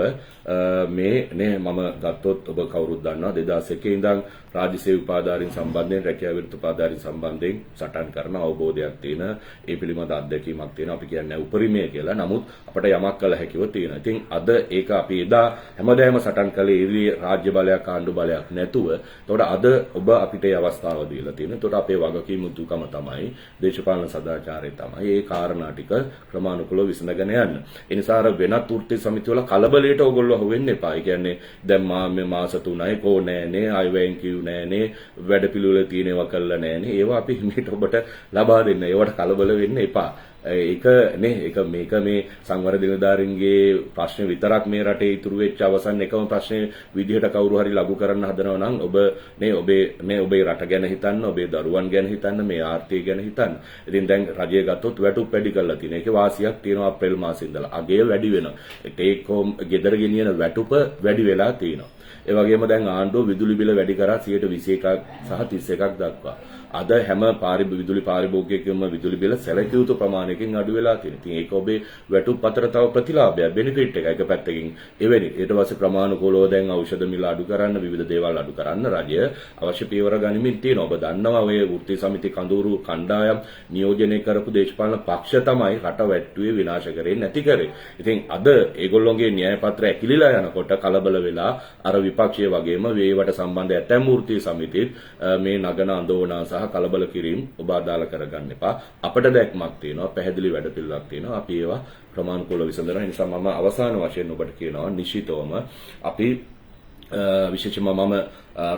Speaker 1: මේ නේ මම ගත්තොත් ඔබ කවුරුත් දන්නවා 2001 ඉඳන් රාජ්‍ය සේවක උපාධාරීන් සම්බන්ධයෙන් රැකියාව විරුද්ධ උපාධාරීන් සම්බන්ධයෙන් සටන් කරන අවබෝධයක් තියෙන ඒ පිළිබඳ අත්දැකීමක් තියෙනවා. අපි කියන්නේ උපරිමය කියලා. නමුත් අපිට යමක් කළ හැකිව තියෙනවා. ඉතින් අද ඒක අපි එදා හැමදාම සටන් කළේ ඉරිය රාජ්‍ය බලයක් ආණ්ඩු බලයක් නැතුව. ඒතකොට අද ඔබ අපිට මේ අවස්ථාව දීලා තියෙනවා. ඒතකොට අපේ වගකීම් යුතුකම තමයි දේශපාලන සදාචාරය තමයි. ඒ කාරණා ටික ක්‍රමානුකූලව විසඳගෙන යන්න. ඒ නිසා අර වෙනත් වෘත්තීය සමිති වල කලබලයට ඕගොල්ලෝ අහු වෙන්න එපා. ඒ කියන්නේ දැන් මේ මාස 3යි කෝ නෑනේ, අයවැයෙන් කිව් නෑනේ, වැඩපිළිවෙල තියෙනවා කළා නෑනේ. ඒවා අපි මේට ඔබට ලබා දෙන්න. ඒවට කලබල වෙන්න එපා. ඒක මේක මේ සංවර දිනදාරින්ගේ ප්‍රශ්න විතරක් මේ රටේ ඉතුරු වෙච්ච අවසන් එකම ප්‍රශ්නේ විදිහට කවුරු හරි ලඝු කරන්න හදනවා නම් ඔබ ඔබේ රට ගැන හිතන්න, ඔබේ දරුවන් ගැන හිතන්න, මේ ආර්ථිකය ගැන හිතන්න. ඉතින් දැන් රජය ගත්තොත් වැටුප් වැඩි කරලා තියෙන. ඒකේ වාසියක් තියෙනවා අප්‍රේල් මාසෙ ඉඳලා. අගය වැඩි වෙනවා. ටේක් හෝම් ගෙදර ගෙනියන වැටුප වැඩි වෙලා තියෙනවා. ඒ වගේම දැන් ආණ්ඩුව විදුලි බිල වැඩි කරා 21% සහ 31% දක්වා. අද හැම විදුලි පාරිභෝගිකයෙකුම විදුලි බිල සැලකිය යුතු ප්‍රමාණයකින් අඩු වෙලා තියෙනවා. ඉතින් ඒක ඔබේ වැටුප් අතර තව ප්‍රතිලාභයක් බෙනිෆිට් එකක්. එක පැත්තකින් එවැනි ඊට පස්සේ ප්‍රමාණිකෝලව දැන් ඖෂධ මිල අඩු කරන්න විවිධ දේවල් අඩු කරන්න රජය අවශ්‍ය පියවර ගනිමින් තියෙනවා. ඔබ දන්නවා ඔය වෘත්ති සමිති කඳවුරු කණ්ඩායම් නියෝජනය කරපු දේශපාලන පක්ෂ තමයි රට වැට්ටුවේ විනාශ කරේ නැති කරේ. ඉතින් අද ඒගොල්ලෝගේ න්‍යාය පත්‍ර ඇකිලිලා යනකොට කලබල වෙලා අර විපක්ෂයේ වගේම වේවට සම්බන්ධ ඇතැම් වෘත්ති සමිතිත් මේ නගන අඳෝනා සහ කලබල කිරීම ඔබ අදාළ කරගන්න එපා. අපිට දැක්මක් තියෙනවා, පැහැදිලි වැඩපිළිවෙලක් තියෙනවා. අපි ඒවා ප්‍රමාණිකව විසඳනවා. ඒ නිසා මම අවසාන වශයෙන් ඔබට කියනවා නිශ්චිතවම අපි විශේෂයෙන්ම මම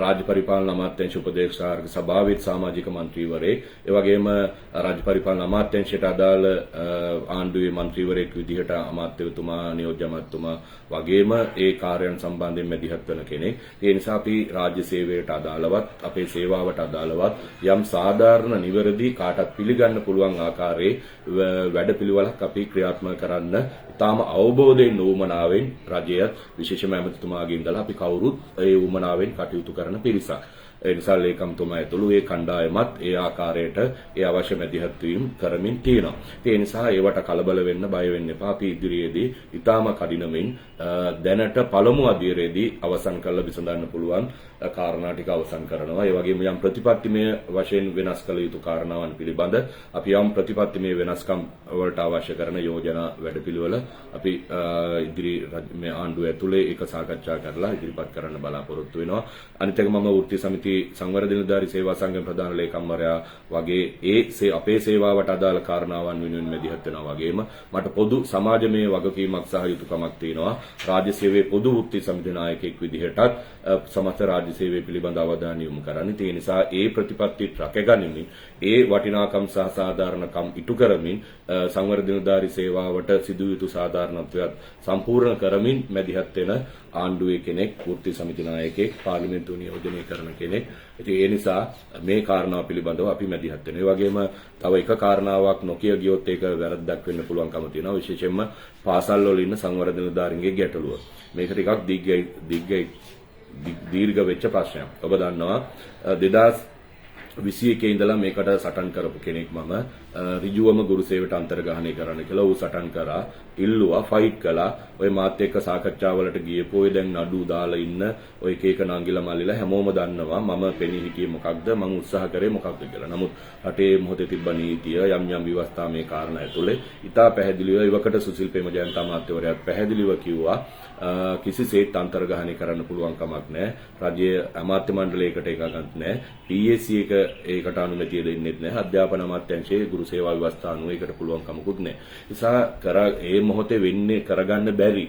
Speaker 1: රාජ්‍ය පරිපාලන අමාත්‍යාංශ උපදේශකාරක සභාවේ සමාජික මන්ත්‍රීවරයෙක්, ඒ වගේම රාජ්‍ය පරිපාලන අමාත්‍යාංශයට අදාළ ආණ්ඩුවේ මන්ත්‍රීවරයෙක් විදිහට අමාත්‍යවතුමා නියෝජ්‍ය අමාත්‍යතුමා වගේම ඒ කාර්යයන් සම්බන්ධයෙන් මැදිහත් වෙන කෙනෙක්. ඒ නිසා අපි රාජ්‍ය සේවයට අදාළවත් අපේ සේවාවට අදාළවත් යම් සාධාරණ නිවැරදි කාටත් පිළිගන්න පුළුවන් ආකාරයේ වැඩපිළිවෙලක් අපි ක්‍රියාත්මක කරන්න තාම අවබෝධයෙන් උවමනාවෙන් රජයත් විශේෂම ඇමතිතුමාගේ ඉඳලා අපි කවුරුත් ඒ උවමනාවෙන් කටයුතු කරන පිරිසක්. ඒ නිසා ලේකම්තුමා ඇතුළු ඒ කණ්ඩායමත් ඒ ආකාරයට ඒ අවශ්‍ය මැදිහත් වීම කරමින් තියෙනවා. ඒ නිසා ඒවට කලබල වෙන්න බය වෙන්න එපා. අපි ඉදිරියේදී ඊටාම කඩිනමින් දැනට පළමු අධීරයේදී අවසන් කරලා විසඳන්න පුළුවන් කාරණා ටික අවසන් කරනවා. ඒ වගේම යම් ප්‍රතිපත්තිමය වශයෙන් වෙනස් කළ යුතු කාරණාවන් පිළිබඳ අපි යම් ප්‍රතිපත්තිමය වෙනස්කම් වලට අවශ්‍ය කරන යෝජනා වැඩපිළිවෙල අපි ඉදිරි මේ ආණ්ඩුව ඇතුලේ ඒක සාකච්ඡා කරලා ඉදිරිපත් කරන්න බලාපොරොත්තු වෙනවා. අනිත් එක මම වෘත්ති සමිති සංවර්ධන නිලධාරී සේවා සංගම ප්‍රධාන ලේකම්වරයා වගේ අපේ සේවාවට අදාළ කාරණාවන් වෙනුවෙන් මැදිහත් වෙනවා වගේම මට පොදු සමාජමය වගකීමක් සහ යුතුකමක් තියෙනවා. රාජ්‍ය සේවයේ පොදු වෘත්ති සමිති නායකයෙක් විදිහටත් සමස්ත රාජ්‍ය සේවය පිළිබඳ අවධානය යොමු කරන්න. ඒ නිසා ඒ ප්‍රතිපත්තිත් රැකගනිමින් ඒ වටිනාකම් සහ සාධාරණකම් ඉටු කරමින් සංවර්ධන නිලධාරී සේවාවට සිදු යුතු සාධාරණත්වයක් සම්පූර්ණ කරමින් මැදිහත් වෙන ආණ්ඩුවේ කෙනෙක්, වෘත්ති සමිති නායකයෙක්, පාර්ලිමේන්තුව නියෝජනය කරන කෙනෙක්. ඉතින් ඒ නිසා මේ කාරණා පිළිබඳව අපි මැදිහත් වෙනවා. ඒ වගේම තව එක කාරණාවක් නොකිය ගියොත් ඒක වැරද්දක් වෙන්න පුළුවන්කම තියෙනවා. විශේෂයෙන්ම පාසල් වල ඉන්න සංවර්ධන නිලධාරීන්ගේ ගැටලුව. මේක ටිකක් දීර්ඝ වෙච්ච ප්‍රශ්නයක්. ඔබ දන්නවා 2021 ඉඳලා මේකට සටන් කරපු කෙනෙක් මම ඍජුවම ගුරු සේවයට අන්තර්ග්‍රහණය කරන්න කියලා ඌ සටන් කරා, ඉල්ලුවා, ෆයිට් කළා. ඔය මාත් එක්ක සාකච්ඡාවලට ගියපෝ දැන් නඩු දාලා ඉන්න ඔය එක එක නංගිලා මල්ලිලා හැමෝම දන්නවා මම පෙනී හිටියේ මොකක්ද, මම උත්සාහ කරේ මොකක්ද කියලා. නමුත් රටේ මොහොතේ තිබ්බ නීතිය යම් විවස්ථා මේ කාරණා ඇතුලේ ඉතා පැහැදිලිව ඉවකට සුසිල් ප්‍රේමජයන්ත අමාත්‍යවරයාත් පැහැදිලිව කිව්වා කිසිසේත් අන්තර්ග්‍රහණය කරන්න පුළුවන් කමක් නැහැ. රජයේ අමාත්‍ය මණ්ඩලයකට එකගත් නැහැ. PSC එක ඒකට අනුමැතිය දෙන්නෙත් නැහැ. අධ්‍යාපන අමාත්‍යාංශයේ ගුරු සේවා ව්‍යවස්ථා අනුව ඒකට පුළුවන් කමකුත් නැහැ. නිසා ඒ මොහොතේ වෙන්නේ කරගන්න බැරි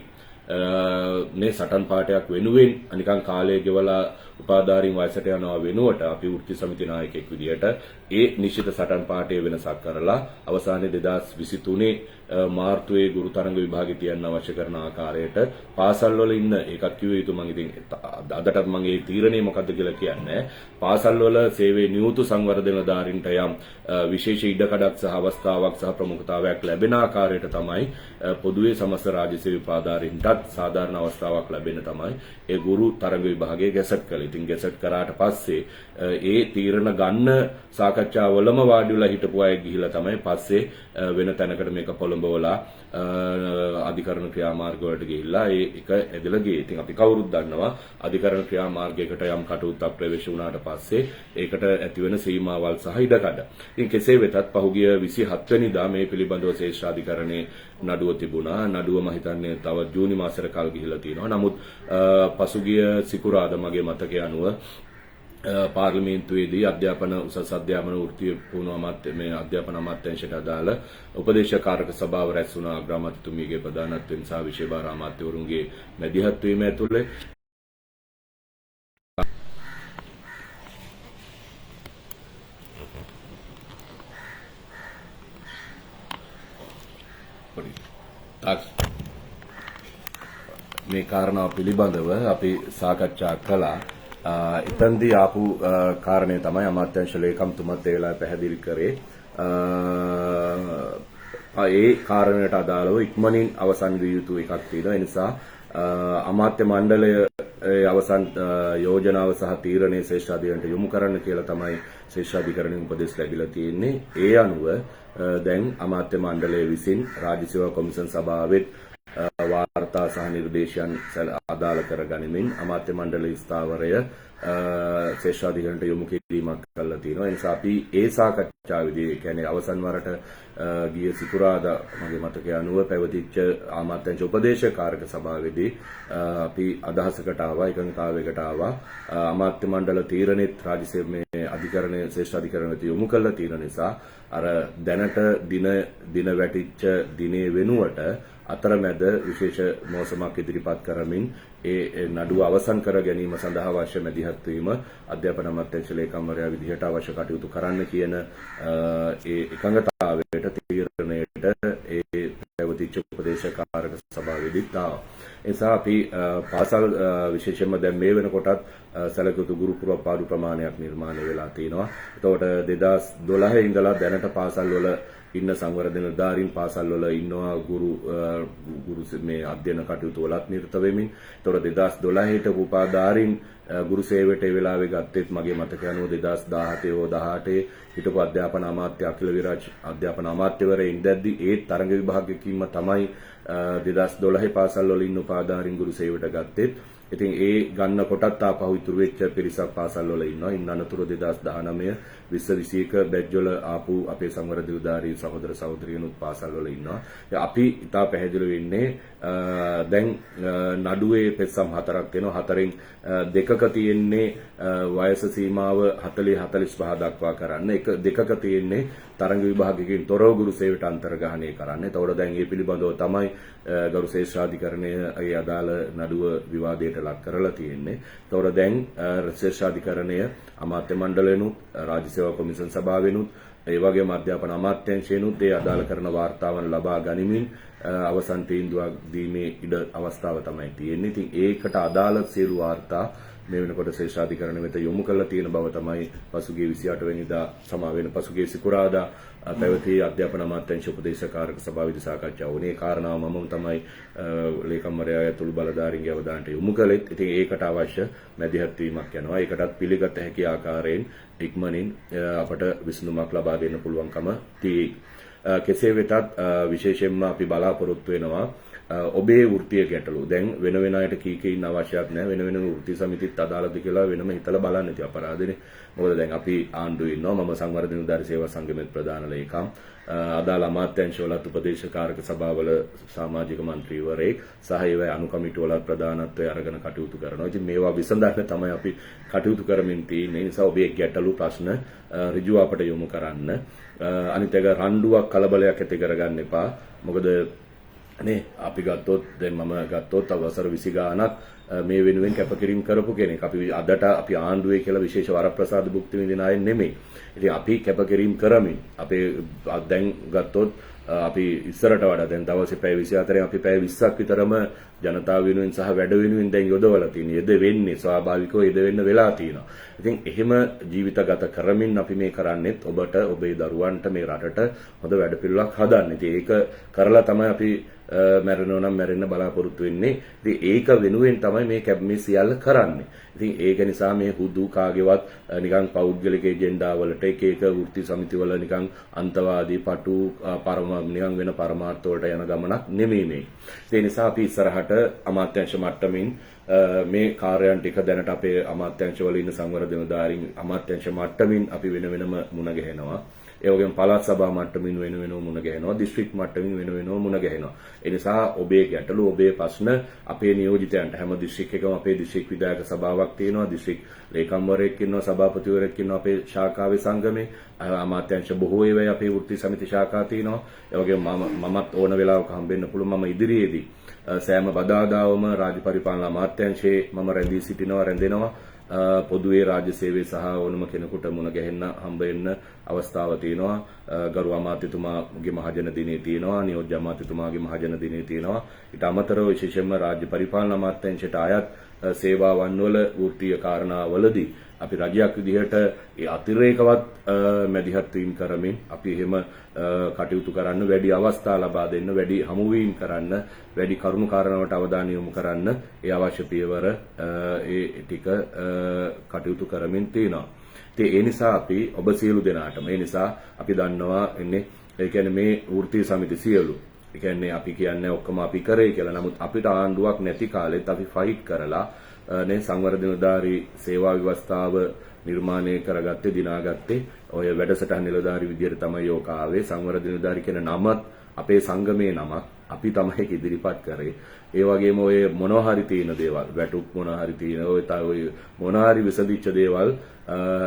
Speaker 1: මේ සටන් පාඨයක් වෙනුවෙන් අනිකන් කාලය ගෙවලා උපාධාරීන් වයසට යනවා වෙනුවට අපි වෘත්ති සමිති නායකයෙක් විදියට ඒ නිශ්චිත සටන් පාඨයේ වෙනසක් කරලා අවසානයේ 2023 මාර්තුවේ ගුරු තරඟ විභාගෙ තියන්න අවශ්‍ය කරන ආකාරයට පාසල් වල ඉන්න ඒකත් කිව්ව යුතු මම ඉතින් අදටත් මම ඒ තීරණය මොකද්ද කියලා කියන්නේ පාසල් වල සේවයේ නියුතු සංවර්ධනධාරීන්ට යම් විශේෂ ඉඩකඩක් සහ අවස්ථාවක් සහ ප්‍රමුඛතාවයක් ලැබෙන ආකාරයට තමයි පොදුවේ සමස්ත රාජ්‍ය සේවය උපාධාරීන්ටත් සාධාරණ අවස්ථාවක් ලැබෙන තමයි ඒ ගුරු තරඟ විභාගයේ ගැසට් කළේ. ඉතින් ගැසට් කරාට පස්සේ ඒ තීරණ ගන්න සාකච්ඡාවලම වාඩි වෙලා හිටපු අය ගිහිලා තමයි පස්සේ වෙන තැනකට මේක පොළඹවලා අධිකරණ ක්‍රියාමාර්ග වලට ගිහිල්ලා ඒක ඇදලා ගියේ. ඉතින් අපි කවුරුත් දන්නවා අධිකරණ ක්‍රියාමාර්ගයකට යම් කටයුත්තක් ප්‍රවේශ වුණාට පස්සේ ඒකට ඇතිවෙන සීමාවල් සහ ඉඩකඩ. ඉතින් කෙසේ වෙතත් පහුගිය 27 වෙනිදා මේ පිළිබඳව ශේෂ්ඨාධිකරණයේ නඩුව තිබුණා. නඩුව මම හිතන්නේ තව ජූනි මාසෙට කල් ගිහිලා තියෙනවා. නමුත් පසුගිය සිකුරාදා මගේ මතකය අනුව පාර්ලිමේන්තුවේදී උසස් අධ්‍යාපන වෘත්තීය පුහුණුව අධ්‍යාපන අමාත්‍යාංශයට අදාළ උපදේශකාරක සභාව රැස් වුණා. අග්‍රාමාත්‍යතුමියගේ ප්‍රධානත්වයෙන් සහ විශේෂ භාර අමාත්‍යවරුන්ගේ මැදිහත් වීම ඇතුළේ මේ කාරණාව පිළිබඳව අපි සාකච්ඡා කළා. එතෙන්දී ආපු කාරණේ තමයි අමාත්‍යාංශ ලේකම්තුමත් ඒ වෙලාවේ පැහැදිලි කරේ. ඒ කාරණයට අදාළව ඉක්මනින් අවසන් විය යුතු එකක් තියෙනවා. ඒ නිසා අමාත්‍ය මණ්ඩලය අවසන් යෝජනාව සහ තීරණය ශ්‍රේෂ්ඨාධිකරණයට යොමු කරන්න කියලා තමයි ශ්‍රේෂ්ඨාධිකරණයෙන් උපදෙස් ලැබිලා තියෙන්නේ. ඒ අනුව දැන් අමාත්‍ය මණ්ඩලය විසින් රාජ්‍ය සේවා කොමිෂන් සභාවෙත් වාර්තා සහ නිර්දේශයන් අදාළ කරගනිමින් අමාත්‍ය මණ්ඩල ස්ථාවරය ශ්‍රේෂ්ඨාධිකරණයට යොමු කිරීමක් කළා තියෙනවා. ඒ නිසා අපි ඒ සාකච්ඡාවේදී කියන්නේ අවසන් වරට ගිය සිකුරාදා මගේ මතකය අනුව පැවතිච්ච අමාත්‍යාංශ උපදේශකාරක සභාවේදී අපි අදහසකට ආවා, එකඟතාවයකට ආවා. අමාත්‍ය මණ්ඩල තීරණෙත් රාජ්‍ය සේවයේ අධිකරණයේ ශ්‍රේෂ්ඨාධිකරණයට යොමු කළා තියෙන නිසා අර දැනට දින වැටිච්ච දිනේ වෙනුවට අතරමැද විශේෂ මෝසමක් ඉදිරිපත් කරමින් ඒ නඩුව අවසන් කර ගැනීම සඳහා අවශ්‍ය මැදිහත් වීම අධ්‍යාපන අමාත්‍යාංශ ලේකම්වරයා විදිහට අවශ්‍ය කටයුතු කරන්න කියන ඒ එකඟතාවයට තීරණයට ඒ පැවතිච්ච උපදේශකාරක සභාවේදීත් ආවා. ඒ නිසා අපි පාසල් විශේෂයෙන්ම දැන් මේ වෙනකොටත් සැලකුතු ගුරු පුරපාඩු ප්‍රමාණයක් නිර්මාණය වෙලා තිනවා. එතකොට 2012 ඉඳලා දැනට පාසල් වල ඉන්න සංවර්ධන නිලධාරීන් පාසල් වල ඉන්නවා ගුරු මේ අධ්‍යයන කටයුතු වලත් නිරත වෙමින්. ඒතකොට 2012 හිටපු උපාධාරීන් ගුරු සේවයට ඒ වෙලාවේ ගත්තෙත් මගේ මතකය අනුව 2017 හෝ 18 හිටපු අධ්‍යාපන අමාත්‍ය අකිල විරාජ් අධ්‍යාපන අමාත්‍යවරයා ඉඳද්දි ඒ තරඟ විභාගයකින්ම තමයි 2012 පාසල් වල ඉන්න උපාධාරීන් ගුරු සේවයට ගත්තෙත්. ඉතින් ඒ ගන්න කොටත් ආපහු ඉතුරු වෙච්ච පිරිසක් පාසල් වල ඉන්නවා. ඉන්න අනතුරු 2019 2021 බැච් වල ආපු අපේ සංවර්ධන නිලධාරී සහෝදර සහෝදරියනුත් පාසල් වල ඉන්නවා. අපි ඉතා පැහැදිලි වෙන්නේ දැන් නඩුවේ පෙත්සම් 4ක් තියෙනවා. 4න් දෙකක තියෙන්නේ වයස සීමාව 40 45 දක්වා කරන්න. දෙකක තියෙන්නේ තරඟ විභාගයකින් තොරව ගුරු සේවයට අන්තර්ග්‍රහණය කරන්න. ඒතකොට දැන් මේ පිළිබඳව තමයි ගරු ශ්‍රේෂ්ඨාධිකරණය ඒ අදාළ නඩුව විවාදයට ලක් කරලා තියෙන්නේ. ඒතකොට දැන් ශ්‍රේෂ්ඨාධිකරණය අමාත්‍ය මණ්ඩලයනුත් රාජ්‍ය සේවා කොමිෂන් සභාවෙනුත් ඒ වගේම අධ්‍යාපන අමාත්‍යාංශයනුත් ඒ අදාළ කරන වාර්තාවන් ලබා ගනිමින් අවසන් තීන්දුවක් දීමේ ඉඩ අවස්ථාව තමයි තියෙන්නේ. ඉතින් ඒකට අදාළ සියලු වාර්තා මේ වෙනකොට ශ්‍රේෂ්ඨාධිකරණ වෙත යොමු කරලා තියෙන බව තමයි පසුගිය 28 වෙනිදා සමා වෙන පසුගිය සිකුරාදා පැවති අධ්‍යාපන අමාත්‍යාංශ උපදේශකාරක සභාවේදී සාකච්ඡා වුණේ. කාරණාව මමම තමයි ලේකම්වරයා ඇතුළු බලධාරීන්ගේ අවධානයට යොමු කළේ. ඉතින් ඒකට අවශ්‍ය මැදිහත් වීමක් යනවා. ඒකටත් පිළිගත හැකි ආකාරයෙන් ඉක්මනින් අපට විසඳුමක් ලබා දෙන්න පුළුවන්කම තියෙයි. කෙසේ වෙතත් විශේෂයෙන්ම අපි බලාපොරොත්තු වෙනවා ඔබේ වෘත්තීය ගැටලු දැන් වෙන වෙන අයට කී ඉන්න අවශ්‍යයක් නැහැ. වෙන වෙන වෘත්ති සමිතිත් අදාළද කියලා වෙනම හිතලා බලන්න ඉතින් අපරාධනේ. මොකද දැන් අපි ආණ්ඩුවේ ඉන්නවා. මම සංවර්ධන නිලධාරී සේවා සංගමයේ ප්‍රධාන ලේකම්. අදාළ අමාත්‍යාංශවලත් උපදේශකාරක සභාවල සමාජික මන්ත්‍රීවරයෙක් සහ ඒවයි අනුකමිටුවල ප්‍රධානත්වය අරගෙන කටයුතු කරනවා. ඉතින් මේවා විසඳන්න තමයි අපි කටයුතු කරමින් තියෙන්නේ. ඒ නිසා ඔබේ ගැටලු ප්‍රශ්න ඍජුව අපට යොමු කරන්න. අනිත් එක රණ්ඩුවක් කලබලයක් ඇති කරගන්න එපා. මොකද නේ අපි ගත්තොත් දැන් මම ගත්තොත් අවසර 20 ගාණක් මේ වෙනුවෙන් කැපකිරීම කරපු කෙනෙක්. අපි අදට අපි ආණ්ඩුවේ කියලා විශේෂ වරප්‍රසාද භුක්ති විඳින අය නෙමෙයි. ඉතින් අපි කැපකිරීම කරමින් අපේ දැන් ගත්තොත් අපි ඉස්සරට වඩා දැන් දවසේ පැය 24න් අපි පැය 20ක් විතරම ජනතාව වෙනුවෙන් සහ වැඩ වෙනුවෙන් දැන් යොදවලා තියෙනවා. යෙද වෙන්නේ ස්වාභාවිකව යෙද වෙන්න වෙලා තියෙනවා. ඉතින් එහෙම ජීවිත ගත කරමින් අපි මේ කරන්නේත් ඔබට ඔබේ දරුවන්ට මේ රටට හොඳ වැඩපිළිවෙලක් හදන්න. ඉතින් ඒක කරලා තමයි අපි මැරෙනවා නම් මැරෙන්න බලාපොරොත්තු වෙන්නේ. ඉතින් ඒක වෙනුවෙන් තමයි මේ සියල්ල කරන්නේ. ඉතින් ඒක නිසා මේ හුදු කාගේවත් නිකන් පෞද්ගලික එජෙන්ඩා වලට එක වෘත්ති සමිති වල නිකන් අන්තවාදී පටු නිකන් වෙන පරමාර්ථ වලට යන ගමනක් නෙමෙයි මේ. ඒ නිසා අපි ඉස්සරහට අමාත්‍යාංශ මට්ටමින් මේ කාර්යයන් ටික දැනට අපේ අමාත්‍යාංශ වල ඉන්න සංවර්ධන නිලධාරීන් අමාත්‍යාංශ මට්ටමින් අපි වෙන වෙනම මුණ ගැහෙනවා. ඒ වගේම පළාත් සභා මට්ටමින් වෙන වෙනම මුණ ගැහෙනවා. දිස්ත්‍රික් මට්ටමින් වෙන වෙනම මුණ ගැහෙනවා. ඒ නිසා ඔබේ ගැටලු ඔබේ ප්‍රශ්න අපේ නියෝජිතයන්ට හැම දිස්ත්‍රික් එකම අපේ දිස්ත්‍රික් විධායක සභාවක් තියෙනවා. දිස්ත්‍රික් ලේකම්වරයෙක් ඉන්නවා, සභාපතිවරයෙක් ඉන්නවා අපේ ශාඛාවේ සංගමේ. අමාත්‍යාංශ බොහෝ ඒවායි අපේ වෘත්ති සමිති ශාඛා තියෙනවා. ඒ වගේම මමත් ඕන වෙලාවක හම්බෙන්න පුළුවන්. මම ඉදිරියේදී සෑම බදාදාවම රාජ්‍ය පරිපාලන අමාත්‍යාංශයේ මම රැඳී සිටිනවා, රැඳෙනවා. පොදුවේ රාජ්‍ය සේවයේ සහ ඕනම කෙනෙකුට මුණ ගැහෙන්න හම්බ වෙන්න අවස්ථාව තියෙනවා. ගරු අමාත්‍යතුමාගේ මහජන දිනේ තියෙනවා, නියෝජ්‍ය අමාත්‍යතුමාගේ මහජන දිනේ තියෙනවා. ඊට අමතරව විශේෂයෙන්ම රාජ්‍ය පරිපාලන අමාත්‍යාංශයට අයත් සේවාවන් වල වෘත්තීය කාරණාවලදී අපි රජයක් විදිහට ඒ අතිරේකවත් මැදිහත් වීම කරමින් අපි එහෙම කටයුතු කරන්න වැඩි අවස්ථා ලබා දෙන්න වැඩි හමුවීම් කරන්න වැඩි කරුණු කාරණාවට අවධානය යොමු කරන්න ඒ අවශ්‍ය පියවර ඒ ටික කටයුතු කරමින් තියෙනවා. ඒ නිසා අපි ඔබ සියලු දෙනාටම ඒ නිසා අපි දන්නවා ඉන්නේ ඒ කියන්නේ මේ වෘත්තීය සමිති සියලු ඒ කියන්නේ අපි කියන්නේ ඔක්කොම අපි කරේ කියලා. නමුත් අපිට ආණ්ඩුවක් නැති කාලෙත් අපි ෆයිට් කරලා නේ සංවර්ධන නිලධාරී සේවා ව්‍යවස්ථාව නිර්මාණය කරගත්තේ දිනාගත්තේ ඔය වැඩසටහන් නිලධාරී විදියට තමයි යෝක ආවේ. සංවර්ධන නිලධාරී කියන නමත් අපේ සංගමේ නමක් අපි තමයි ඉදිරිපත් කරේ. ඒ වගේම ඔය මොනවා හරි තියෙන දේවල් වැටුප් මොනවා හරි තියෙන ඔය මොනවා හරි විසඳිච්ච දේවල්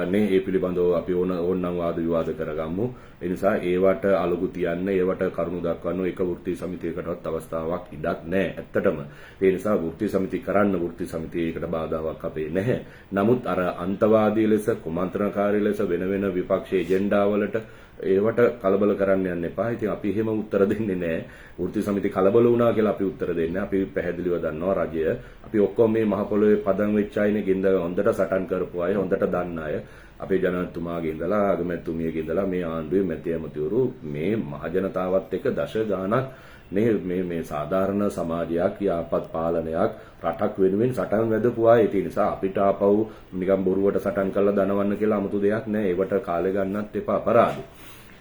Speaker 1: නේ ඒ පිළිබඳව අපි ඕනනම් වාද විවාද කරගමු. ඒ නිසා ඒවට අලුගු තියන්න ඒවට කරුණු දක්වන්න එක වෘත්තීය සමිතියකටවත් අවස්ථාවක් ඉඩක් නැහැ ඇත්තටම. ඒ නිසා වෘත්තීය සමිති කරන්න වෘත්තීය සමිතියකට බාධාවක් අපේ නැහැ. නමුත් අර අන්තවාදී ලෙස කුමන්ත්‍රණකාරී ලෙස වෙන වෙන විපක්ෂ එජෙන්ඩා වලට ඒවට කලබල කරන්න යන්න එපා. ඉතින් අපි එහෙම උත්තර දෙන්නේ නැහැ. වෘත්තීය සමිති කලබල වුණා කියලා අපි උත්තර දෙන්නේ. අපි පැහැදිලිව දන්නවා රජය. අපි ඔක්කොම මේ මහ පොළොවේ පදන් වෙච්ච අයනේ ගින්ද හොඳට සටන් කරපු අය හොඳට දන්න අය. අපේ ජනාධිපතිතුමාගේ ඉඳලා අගමැතිතුමියගේ ඉඳලා මේ ආණ්ඩුවේ මැති ඇමතිවරු මේ මහ ජනතාවත් එක්ක දශ ගාණක් මේ සාධාරණ සමාජයක් යාපත් පාලනයක් රටක් වෙනුවෙන් සටන් වැදපු අය. ඒ නිසා අපිට ආපහු නිකන් බොරුවට සටන් කරලා දනවන්න කියලා 아무තු දෙයක් නැහැ. ඒවට කාලය ගන්නත් එපා අපරාධ.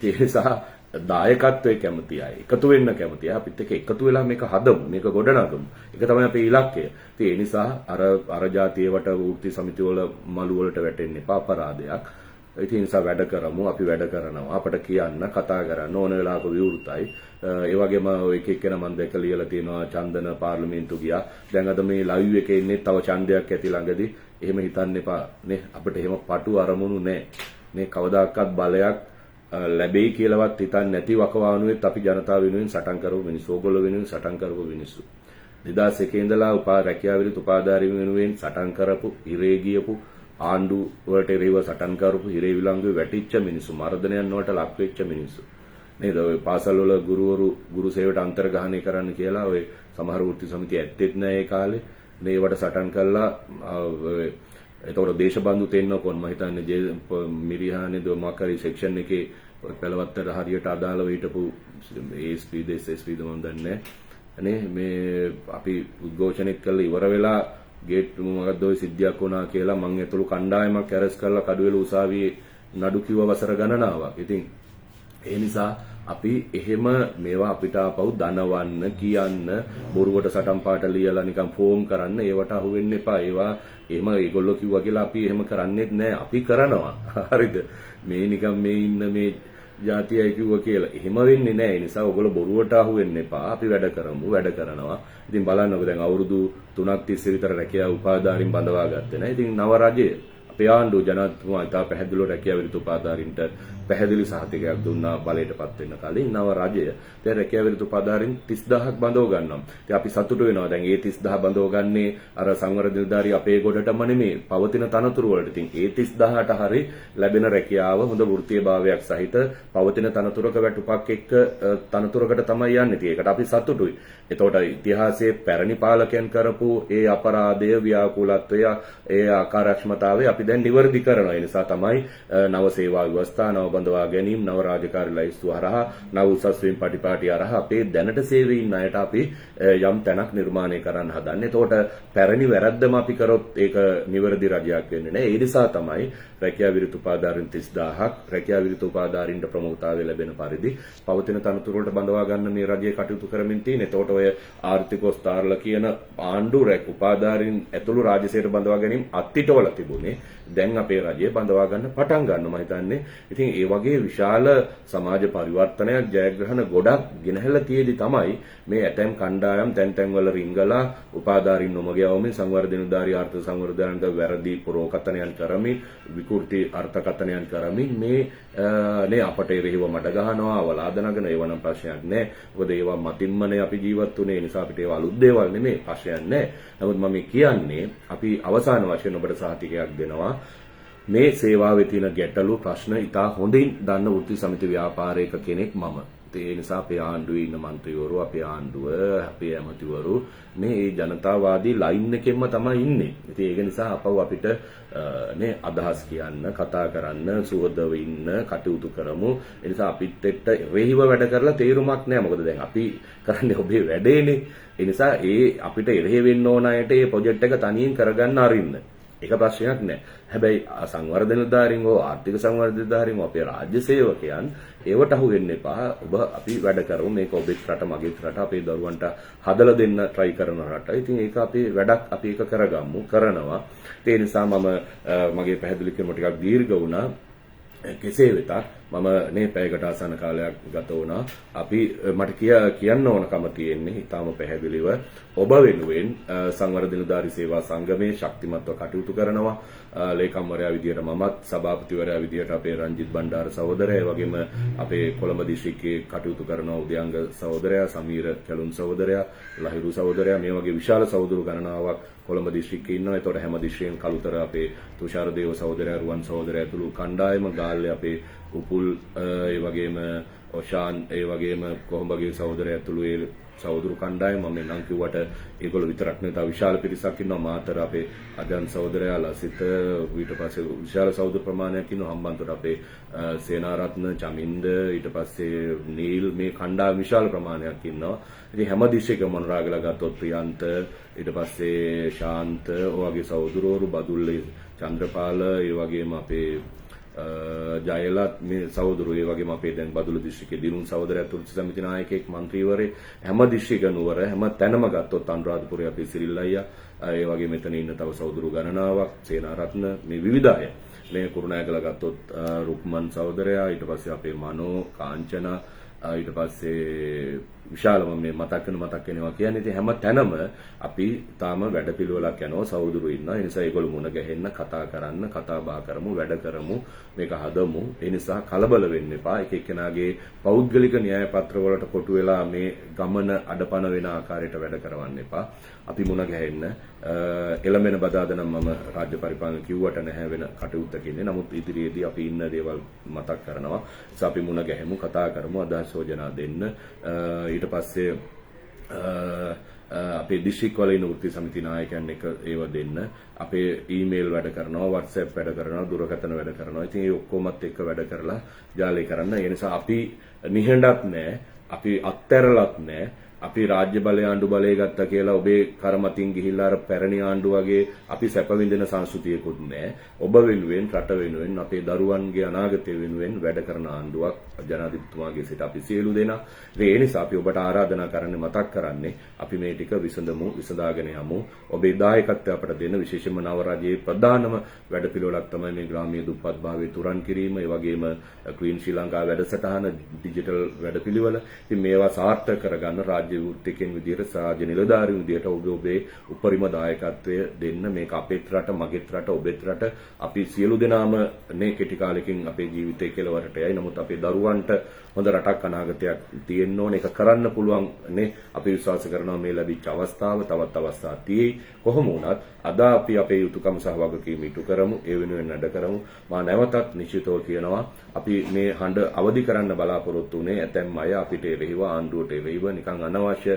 Speaker 1: ඒ නිසා දායකත්වයේ කැමති අය එකතු වෙන්න කැමති අය අපිත් එක්ක එකතු වෙලා මේක හදමු මේක ගොඩනගමු. ඒක තමයි අපේ ඉලක්කය. ඒ නිසා අර ජාතියේවට වෘත්ති සමිති වල මළු වලට වැටෙන්න එපා අපරාධයක්. ඒ නිසා වැඩ කරමු අපි වැඩ කරනවා අපට කියන්න කතා කරන්න ඕන වෙලාවක විවෘතයි. ඒ වගේම එක එක්කෙනා මම දැක ලියලා තියෙනවා චන්දන පාර්ලිමේන්තු ගියා. දැන් අද මේ ලයිව් එකේ ඉන්නේ තව ඡන්දයක් ඇති ළඟදී. එහෙම හිතන්න එපා නේ. අපිට එහෙම පටු අරමුණු නැහැ. මේ කවදාකවත් බලයක් ලැබෙයි කියලාවත් හිතන්නේ නැති වකවානුවෙත් අපි ජනතාව වෙනුවෙන් සටන් කරපු මිනිස්සු. ඕගොල්ලෝ වෙනුවෙන් සටන් කරපු මිනිස්සු. 2001 ඉඳලා රැකියාව විරුද්ධ උපාධාරී වෙනුවෙන් සටන් කරපු හිරේ ගියපු ආණ්ඩු වලට එරෙහිව සටන් කරපු හිරේ විලංගුවේ වැටිච්ච මිනිස්සු. මර්ධනයන් වලට ලක් වෙච්ච මිනිස්සු. නේද? ඔය පාසල් වල ගුරු සේවයට අන්තර්ග්‍රහණය කරන්න කියලා ඔය සමහර වෘත්ති සමිති ඇත්තෙත් නැහැ ඒ කාලේ. මේවට සටන් කළා එතකොට දේශබන්දු තෙන්න කොන් මම හිතන්නේ මිරිහානේ මොකක්hari සෙක්ෂන් එකේ පළවත්තට හරියට අදාළව හිටපු ASP DSSP මම දන්නේ නේ මේ අපි උද්ඝෝෂණෙත් කළා ඉවර වෙලා ගේට් මොකද්ද ඔය සිද්ධියක් වුණා කියලා මම ඇතුළු කණ්ඩායමක් ඇරස් කරලා කඩුවෙල උසාවියේ නඩු කිව්ව වසර ගණනාවක්. ඉතින් ඒ නිසා අපි එහෙම මේවා අපිට ආපහු දනවන්න කියන්න බොරුවට සටන් පාට ලියලා නිකන් ෆෝම් කරන්න ඒවට අහු වෙන්න එපා. ඒවා එහෙම ඒගොල්ලෝ කිව්වා කියලා අපි එහෙම කරන්නේත් නැහැ. අපි කරනවා. හරිද? මේ නිකන් මේ ඉන්න මේ ජාතියයි කිව්වා කියලා එහෙම වෙන්නේ නැහැ. ඒ නිසා ඔයගොල්ලෝ බොරුවට අහු වෙන්න එපා. අපි වැඩ කරමු. වැඩ කරනවා. ඉතින් බලන්නකෝ දැන් අවුරුදු 3ක් තිස්සේ විතර රැකියාව උපාධාරීන් බඳවා ගත්තේ නැහැ. ඉතින් නව රජය අපේ ආණ්ඩුව ජනාධිපතිතුමා ඉතා පැහැදිලිව රැකියාව විරුද්ධ උපාධාරීන්ට පැහැදිලි සහතිකයක් දුන්නා බලයටපත් වෙන්න කලින්. නව රජය දැන් රැකියාව විරුද්ධ උපාධාරීන් 30000ක් බඳව ගන්නවා. ඉතින් අපි සතුටු වෙනවා. දැන් ඒ 30000 බඳව ගන්නේ අර සංවර්ධන නිලධාරී අපේ ගොඩටම නෙමෙයි පවතින තනතුරු වලට. ඉතින් ඒ 30000ට හරි ලැබෙන රැකියාව හොඳ වෘත්තීය භාවයක් සහිත පවතින තනතුරක වැටුපක් එක්ක තනතුරකට තමයි යන්නේ. ඉතින් ඒකට අපි සතුටුයි. එතකොට ඉතිහාසයේ පැරණි පාලකයන් කරපු ඒ අපරාධය ව්‍යාකූලත්වය ඒ ආකාරක්ෂමතාවය අපි දැන් නිවැරදි කරනවා. ඒ නිසා තමයි නව සේවා ව්‍යවස්ථා නව බඳවා ගැනීම නව රාජකාරී ලයිස්තු හරහා නව උසස් වීම පටිපාටි හරහා අපේ දැනට සේවයේ ඉන්න අයට අපි යම් තැනක් නිර්මාණය කරන්න හදන්නේ. එතකොට පැරණි වැරද්දම අපි කරොත් ඒක නිවැරදි රජයක් වෙන්නේ නැහැ. ඒ නිසා තමයි රැකියාව විරුද්ධ උපාධාරීන් 30000ක් රැකියාව විරුද්ධ උපාධාරීන්ට ප්‍රමුඛතාවය ලැබෙන පරිදි පවතින තනතුරු වලට බඳවා ගන්න මේ රජය කටයුතු කරමින් තියෙන්නේ. එතකොට ඔය ආර්ථිකෝස්තාරලා කියන ආණ්ඩු උපාධාරීන් ඇතුළු රාජ්‍යසේවයට බඳවා ගැනීම අත්තිටවල තිබුණේ. දැන් අපේ රජය බඳවා ගන්න පටන් ගන්නවා මම හිතන්නේ. ඉතින් ඒ වගේ විශාල සමාජ පරිවර්තනයක් ජයග්‍රහණ ගොඩක් ගෙනහැලා තියෙදි තමයි මේ ඇතැම් කණ්ඩායම් තැන් වල රිංගලා උපාධාරීන් නොමග යවමින් සංවර්ධන නිලධාරී ආර්ථික සංවර්ධනයට වැරදි පුරෝකතනයන් කරමින් විකෘති අර්ථකථනයන් කරමින් මේ නේ අපට එරෙහිව මඩ ගහනවා අවලාද නගන ඒව නම් ප්‍රශ්නයක් නෑ. මොකද ඒවා මතින්මනේ අපි ජීවත් වුනේ. ඒ නිසා අපිට ඒවා අලුත් දේවල් නෙමෙයි ප්‍රශ්නයක් නෑ. නමුත් මම කියන්නේ අපි අවසාන වශයෙන් ඔබට සහතිකයක් දෙනවා. මේ සේවාවේ තියෙන ගැටලු ප්‍රශ්න ඉතා හොඳින් දන්න වෘත්ති සමිති ව්‍යාපාරයක කෙනෙක් මම. ඒ නිසා අපේ ආණ්ඩුවේ ඉන්න മന്ത്രിවරු අපේ ආණ්ඩුව අපේ ඇමතිවරු මේ ජනතාවාදී ලයින් එකෙන්ම තමයි ඉන්නේ. ඉතින් ඒක නිසා අපව අපිට නේ අදහස් කියන්න කතා කරන්න සුවදව ඉන්න කටයුතු කරමු. ඒ නිසා අපිත් එක්ක රෙහිව වැඩ කරලා තේරුමක් නැහැ. මොකද දැන් අපි කරන්නේ ඔබේ වැඩේනේ. ඒ නිසා අපිට එරෙහි වෙන්න ඕන අයට මේ ප්‍රොජෙක්ට් එක තනියෙන් කරගන්න අරින්න. ඒක ප්‍රශ්නයක් නෑ. හැබැයි සංවර්ධන නිලධාරීන් හෝ ආර්ථික සංවර්ධන නිලධාරීන් අපේ රාජ්‍ය සේවකයන් ඒවට අහු වෙන්න එපා. ඔබ අපි වැඩ කරමු. මේක ඔබේ රට මගේ රට අපේ දරුවන්ට හදලා දෙන්න try කරන රට. ඉතින් ඒක අපේ වැඩක් අපි ඒක කරගමු කරනවා. ඒ නිසා මම මගේ පැහැදිලි කිරීම ටිකක් දීර්ඝ වුණා. කෙසේ වෙතත් මම මේ පැයකට ආසන්න කාලයක් ගත වුණා. අපි මට කියන්න ඕනකම තියෙන්නේ ඊටාම පැහැදිලිව ඔබ වෙනුවෙන් සංවර්ධන නිලධාරී සේවා සංගමයේ ශක්තිමත්ව කටයුතු කරනවා. ලේකම්වරයා විදියට මමත් සභාපතිවරයා විදියට අපේ රංජිත් බණ්ඩාර සහෝදරයා, ඒ වගේම අපේ කොළඹ දිස්ත්‍රික්කයේ කටයුතු කරන උදයංග සහෝදරයා, සමීර කැලුම් සහෝදරයා, ලහිරු සහෝදරයා, මේ වගේ විශාල සහෝදරු ගණනාවක් කොළඹ දිස්ත්‍රික්කයේ ඉන්නවා. ඒතකොට හැම දිස්ත්‍රික්කයෙන් කළුතර අපේ තුෂාර දේව සහෝදරයා, රුවන් සහෝදරයා ඇතුළු කණ්ඩායම, ගාල්ලේ අපේ උපුල්, ඒ වගේම ඔෂාන්, ඒ වගේම කොහොඹගේ සහෝදරයා ඇතුළු ඒ සහෝදරු කණ්ඩායම මම නම් කිව්වට ඒගොල්ලෝ විතරක් නෙවෙයි තව විශාල පිරිසක් ඉන්නවා. මාතර අපේ අජන් සහෝදරයා, ලසිත, ඊට පස්සේ විශාල සහෝදර ප්‍රමාණයක් ඉන්නවා. හම්බන්තොට අපේ සේනාරත්න, චමින්ද, ඊට පස්සේ නීල්, මේ කණ්ඩායම විශාල ප්‍රමාණයක් ඉන්නවා. ඉතින් හැම දිශයකම මොනරාගල ගත්තොත් ප්‍රියන්ත, ඊට පස්සේ ශාන්ත, ඔයගේ සහෝදරවරු, බදුල්ලේ චන්ද්‍රපාල, ඒ වගේම අපේ ජයලත් මේ සහෝදරු, ඒ වගේම අපේ දැන් බදුල්ල දිස්ත්‍රික්කයේ දිනුම් සහෝදරයා, තුර්චි සමිති නායකයෙක්, මන්ත්‍රීවරේ, හැම දිස්ත්‍රික්ක නුවර හැම තැනම ගත්තොත් අනුරාධපුරයේ අපේ සිරිල් අයියා, ඒ වගේ මෙතන ඉන්න තව සහෝදරු ගණනාවක්, සේනාරත්න, මේ විවිධ අය. මේ කුරුණෑගල ගත්තොත් රුක්මන් සහෝදරයා, ඊට පස්සේ අපේ මනෝ, කාංචනා, ඊට පස්සේ විශාලම මේ මතක් වෙනවා කියන්නේ. ඉතින් හැම තැනම අපි තාම වැඩපිළිවෙලක් යනවා, සහෝදරු ඉන්නවා. ඒ නිසා ඒගොල්ලෝ මුණ ගැහෙන්න, කතා කරන්න, කතා බහ කරමු, වැඩ කරමු, මේක හදමු. ඒ නිසා කලබල වෙන්න එපා. එක එක්කෙනාගේ පෞද්ගලික න්‍යාය පත්‍ර වලට කොටු වෙලා මේ ගමන අඩපණ වෙන ආකාරයට වැඩ කරවන්න එපා. අපි මුණ ගැහෙන්න. එළමෙන බදාද නම් මම රාජ්‍ය පරිපාලන කිව්වට නැහැ වෙන කටයුත්තක ඉන්නේ. නමුත් ඉදිරියේදී අපි ඉන්න දේවල් මතක් කරනවා. ඒ අපි මුණ ගැහෙමු, කතා කරමු, අදහස් යෝජනා දෙන්න. ඊට පස්සේ අපේ දිස්ත්‍රික් වල ඉන්න වෘත්ති සමිති නායකයන් එක ඒව දෙන්න. අපේ ඊමේල් වැඩ කරනවා, WhatsApp වැඩ කරනවා, දුරකථන වැඩ කරනවා. ඉතින් ඒ ඔක්කොමත් එක්ක වැඩ කරලා ජාලය කරන්න. ඒ නිසා අපි නිහඬත් නැහැ, අපි අත්හැරලත් නැහැ. අපි රාජ්‍ය බලය ආණ්ඩු බලය ගත්තා කියලා ඔබේ කරමතින් ගිහිල්ලා අර පැරණි ආණ්ඩු වගේ අපි සැප විඳින සංස්කෘතියකුත් නැහැ. ඔබ වෙනුවෙන්, රට වෙනුවෙන්, අපේ දරුවන්ගේ අනාගතය වෙනුවෙන් වැඩ කරන ආණ්ඩුවක් ජනාධිපතිතුමාගේ සිට අපි සියලු දෙනා. ඒ නිසා අපි ඔබට ආරාධනා කරන්නේ, මතක් කරන්නේ, අපි මේ ටික විසඳාගෙන යමු. ඔබේ දායකත්වය අපට දෙන්න. විශේෂයෙන්ම නව රජයේ ප්‍රධානම වැඩපිළිවෙලක් තමයි මේ ග්‍රාමීය දුප්පත් භාවය තුරන් කිරීම. ඒ වගේම ක්ලීන් ශ්‍රී ලංකා වැඩසටහන, ඩිජිටල් වැඩපිළිවෙල. ඉතින් මේවා සාර්ථක කරගන්න රාජ්‍ය වෘත්තිකයන් විදියට, රාජ්‍ය නිලධාරීන් විදියට ඔබේ උපරිම දායකත්වය දෙන්න. මේක අපේත් රට, මගේත් රට, ඔබේත් රට. අපි සියලු දෙනාම මේ කෙටි කාලෙකින් අපේ ජීවිතේ කෙලවරට යයි. නමුත් අපේ දරුවන්ට හොඳ රටක්, අනාගතයක් තියෙන්න ඕනේ. ඒක කරන්න පුළුවන් නේ. අපි විශ්වාස කරනවා මේ ලැබිච්ච අවස්ථාව තවත් අවස්ථා තියෙයි. කොහොම වුණත් අද අපි අපේ යුතුයකම් සහ වගකීම් ඉටු කරමු. ඒ වෙනුවෙන් වැඩ කරමු. මා නැවතත් නිශ්චිතව කියනවා, අපි මේ හඬ අවදි කරන්න බලාපොරොත්තු වෙන්නේ ඇතැම් අය අපිට එරෙහිව, ආණ්ඩුවට එරෙහිව නිකන් අනවශ්‍ය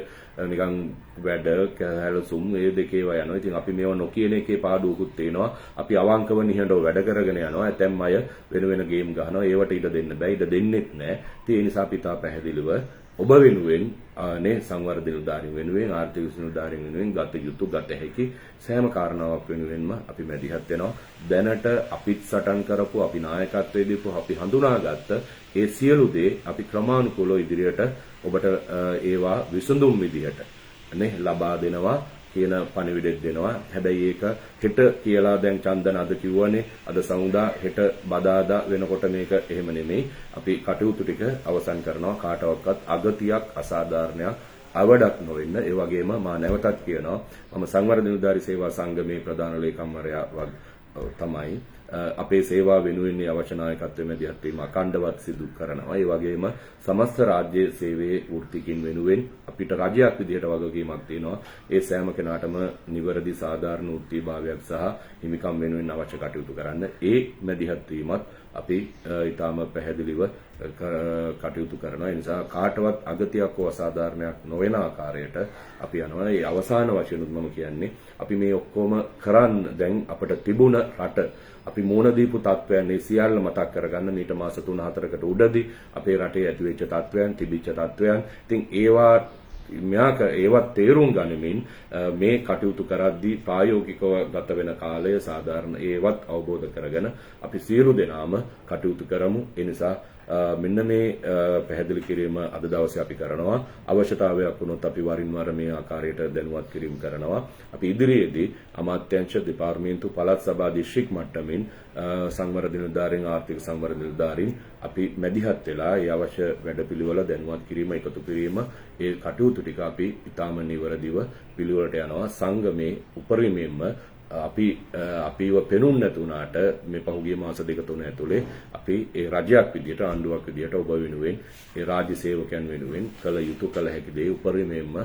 Speaker 1: නිකන් වැඩ කැලසුම් මේ දෙකේව යනවා. ඉතින් අපි මේව නොකියන එකේ පාඩුවකුත් තියෙනවා. අපි අවංකව නිහඬව වැඩ කරගෙන යනවා. ඇතැම් අය වෙන ගේම් ගහනවා. ඒවට ඉඩ දෙන්න බෑ. ඉඩ දෙන්නෙත් නෑ. ඒ නිසා අපි තා පැහැදිලිව ඔබ වෙනුවෙන් නේ සංවර්ධන නිලධාරීන් වෙනුවෙන්, ආර්ථික නිලධාරීන් වෙනුවෙන් ගත යුතු, ගත හැකි සෑම කාරණාවක් වෙනුවෙන්ම අපි මැදිහත් වෙනවා. දැනට අපිත් සටන් කරපු, අපි නායකත්වයේ දීපු, අපි හඳුනාගත්ත ඒ සියලු දේ අපි ක්‍රමානුකූලව ඉදිරියට ඔබට ඒවා විසඳුම් විදිහට නේ ලබා දෙනවා කියන පණිවිඩයක් දෙනවා. හැබැයි ඒක හෙට කියලා දැන් චන්දන අද කිව්වනේ, අද සමුදා හෙට බදාදා වෙනකොට මේක එහෙම නෙමෙයි. අපි කටයුතු ටික අවසන් කරනවා. කාටවත් අගතියක්, අසාධාරණයක් අවඩක් නොවෙන්න. ඒ වගේම මා නැවතත් කියනවා, මම සංවර්ධන නිලධාරී සේවා සංගමේ ප්‍රධාන ලේකම්වරයා තමයි. අපේ සේවා වෙනුවෙන් අවශ්‍ය නායකත්වයේ මැදිහත් වීම අඛණ්ඩවත් සිදු කරනවා. ඒ වගේම සමස්ත රාජ්‍ය සේවයේ වෘත්තිකින් වෙනුවෙන් අපිට රජයක් විදිහට වගකීමක් තියෙනවා. ඒ සෑම කෙනාටම නිවැරදි සාධාරණ වෘත්තීභාවයක් සහ හිමිකම් වෙනුවෙන් අවශ්‍ය කටයුතු කරන්න. ඒ මැදිහත් වීමත් අපි ඊටාම පැහැදිලිව කටයුතු කරනවා. ඒ නිසා කාටවත් අගතියක් හෝ අසාධාරණයක් නොවන ආකාරයට අපි යනවා. ඒ අවසාන වශයෙන් මම කියන්නේ අපි මේ ඔක්කොම කරන්න දැන් අපිට තිබුණ රට අපි මුණ දීපු තත්වයන් මේ සියල්ල මතක් කරගන්න මීට මාස 3-4කට උඩදී අපේ රටේ ඇතිවෙච්ච තත්වයන් තිබිච්ච තත්වයන්. ඉතින් ඒවත් තේරුම් ගනිමින් මේ කටයුතු කරද්දී ප්‍රායෝගිකව ගත වෙන කාලය සාධාරණ ඒවත් අවබෝධ කරගෙන අපි සියලු දෙනාම කටයුතු කරමු. ඒ නිසා මෙන්න මේ පැහැදිලි කිරීම අද දවසේ අපි කරනවා. අවශ්‍යතාවයක් වුණොත් අපි වරින් වර මේ ආකාරයට දැනුවත් කිරීම කරනවා. අපි ඉදිරියේදී අමාත්‍යාංශ දෙපාර්තමේන්තු පළාත් සභා දිස්ත්‍රික් මට්ටමින් සංවර්ධන නිලධාරීන් ආර්ථික සංවර්ධන නිලධාරීන් අපි මැදිහත් වෙලා ඒ අවශ්‍ය වැඩපිළිවෙල දැනුවත් කිරීම එකතු කිරීම ඒ කටයුතු ටික අපි ඊටාම නිවැරදිව පිළිවෙලට යනවා. සංගමේ උපරිමයෙන්ම අපිව පෙනුම් නැතුණාට මේ පහුගිය මාස 2-3 ඇතුලේ අපි ඒ රජයක් විදියට ආණ්ඩුවක් විදියට ඔබ වෙනුවෙන් ඒ රාජ්‍ය සේවකයන් වෙනුවෙන් කළ යුතු කළ හැකි දේ උපරිමයෙන්ම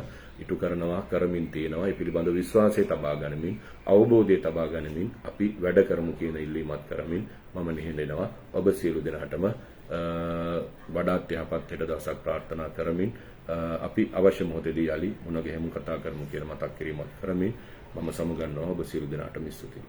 Speaker 1: ඉටු කරනවා කරමින් තියෙනවා. ඒ පිළිබඳ විශ්වාසය තබා ගනිමින් අවබෝධය තබා ගනිමින් අපි වැඩ කරමු කියන ඉල්ලීමත් කරමින් මම නිහඬනවා. ඔබ සියලු දෙනාටම වඩාත් යහපත් හෙට දවසක් ප්‍රාර්ථනා කරමින් අපි අවශ්‍ය මොහොතේදී යලි මුණ ගැහෙමු කතා කරමු කියලා මතක් කිරීමක් කරමින් මම සමුගන්නවා. ඔබ සියලු දෙනාටම ස්තුතියි.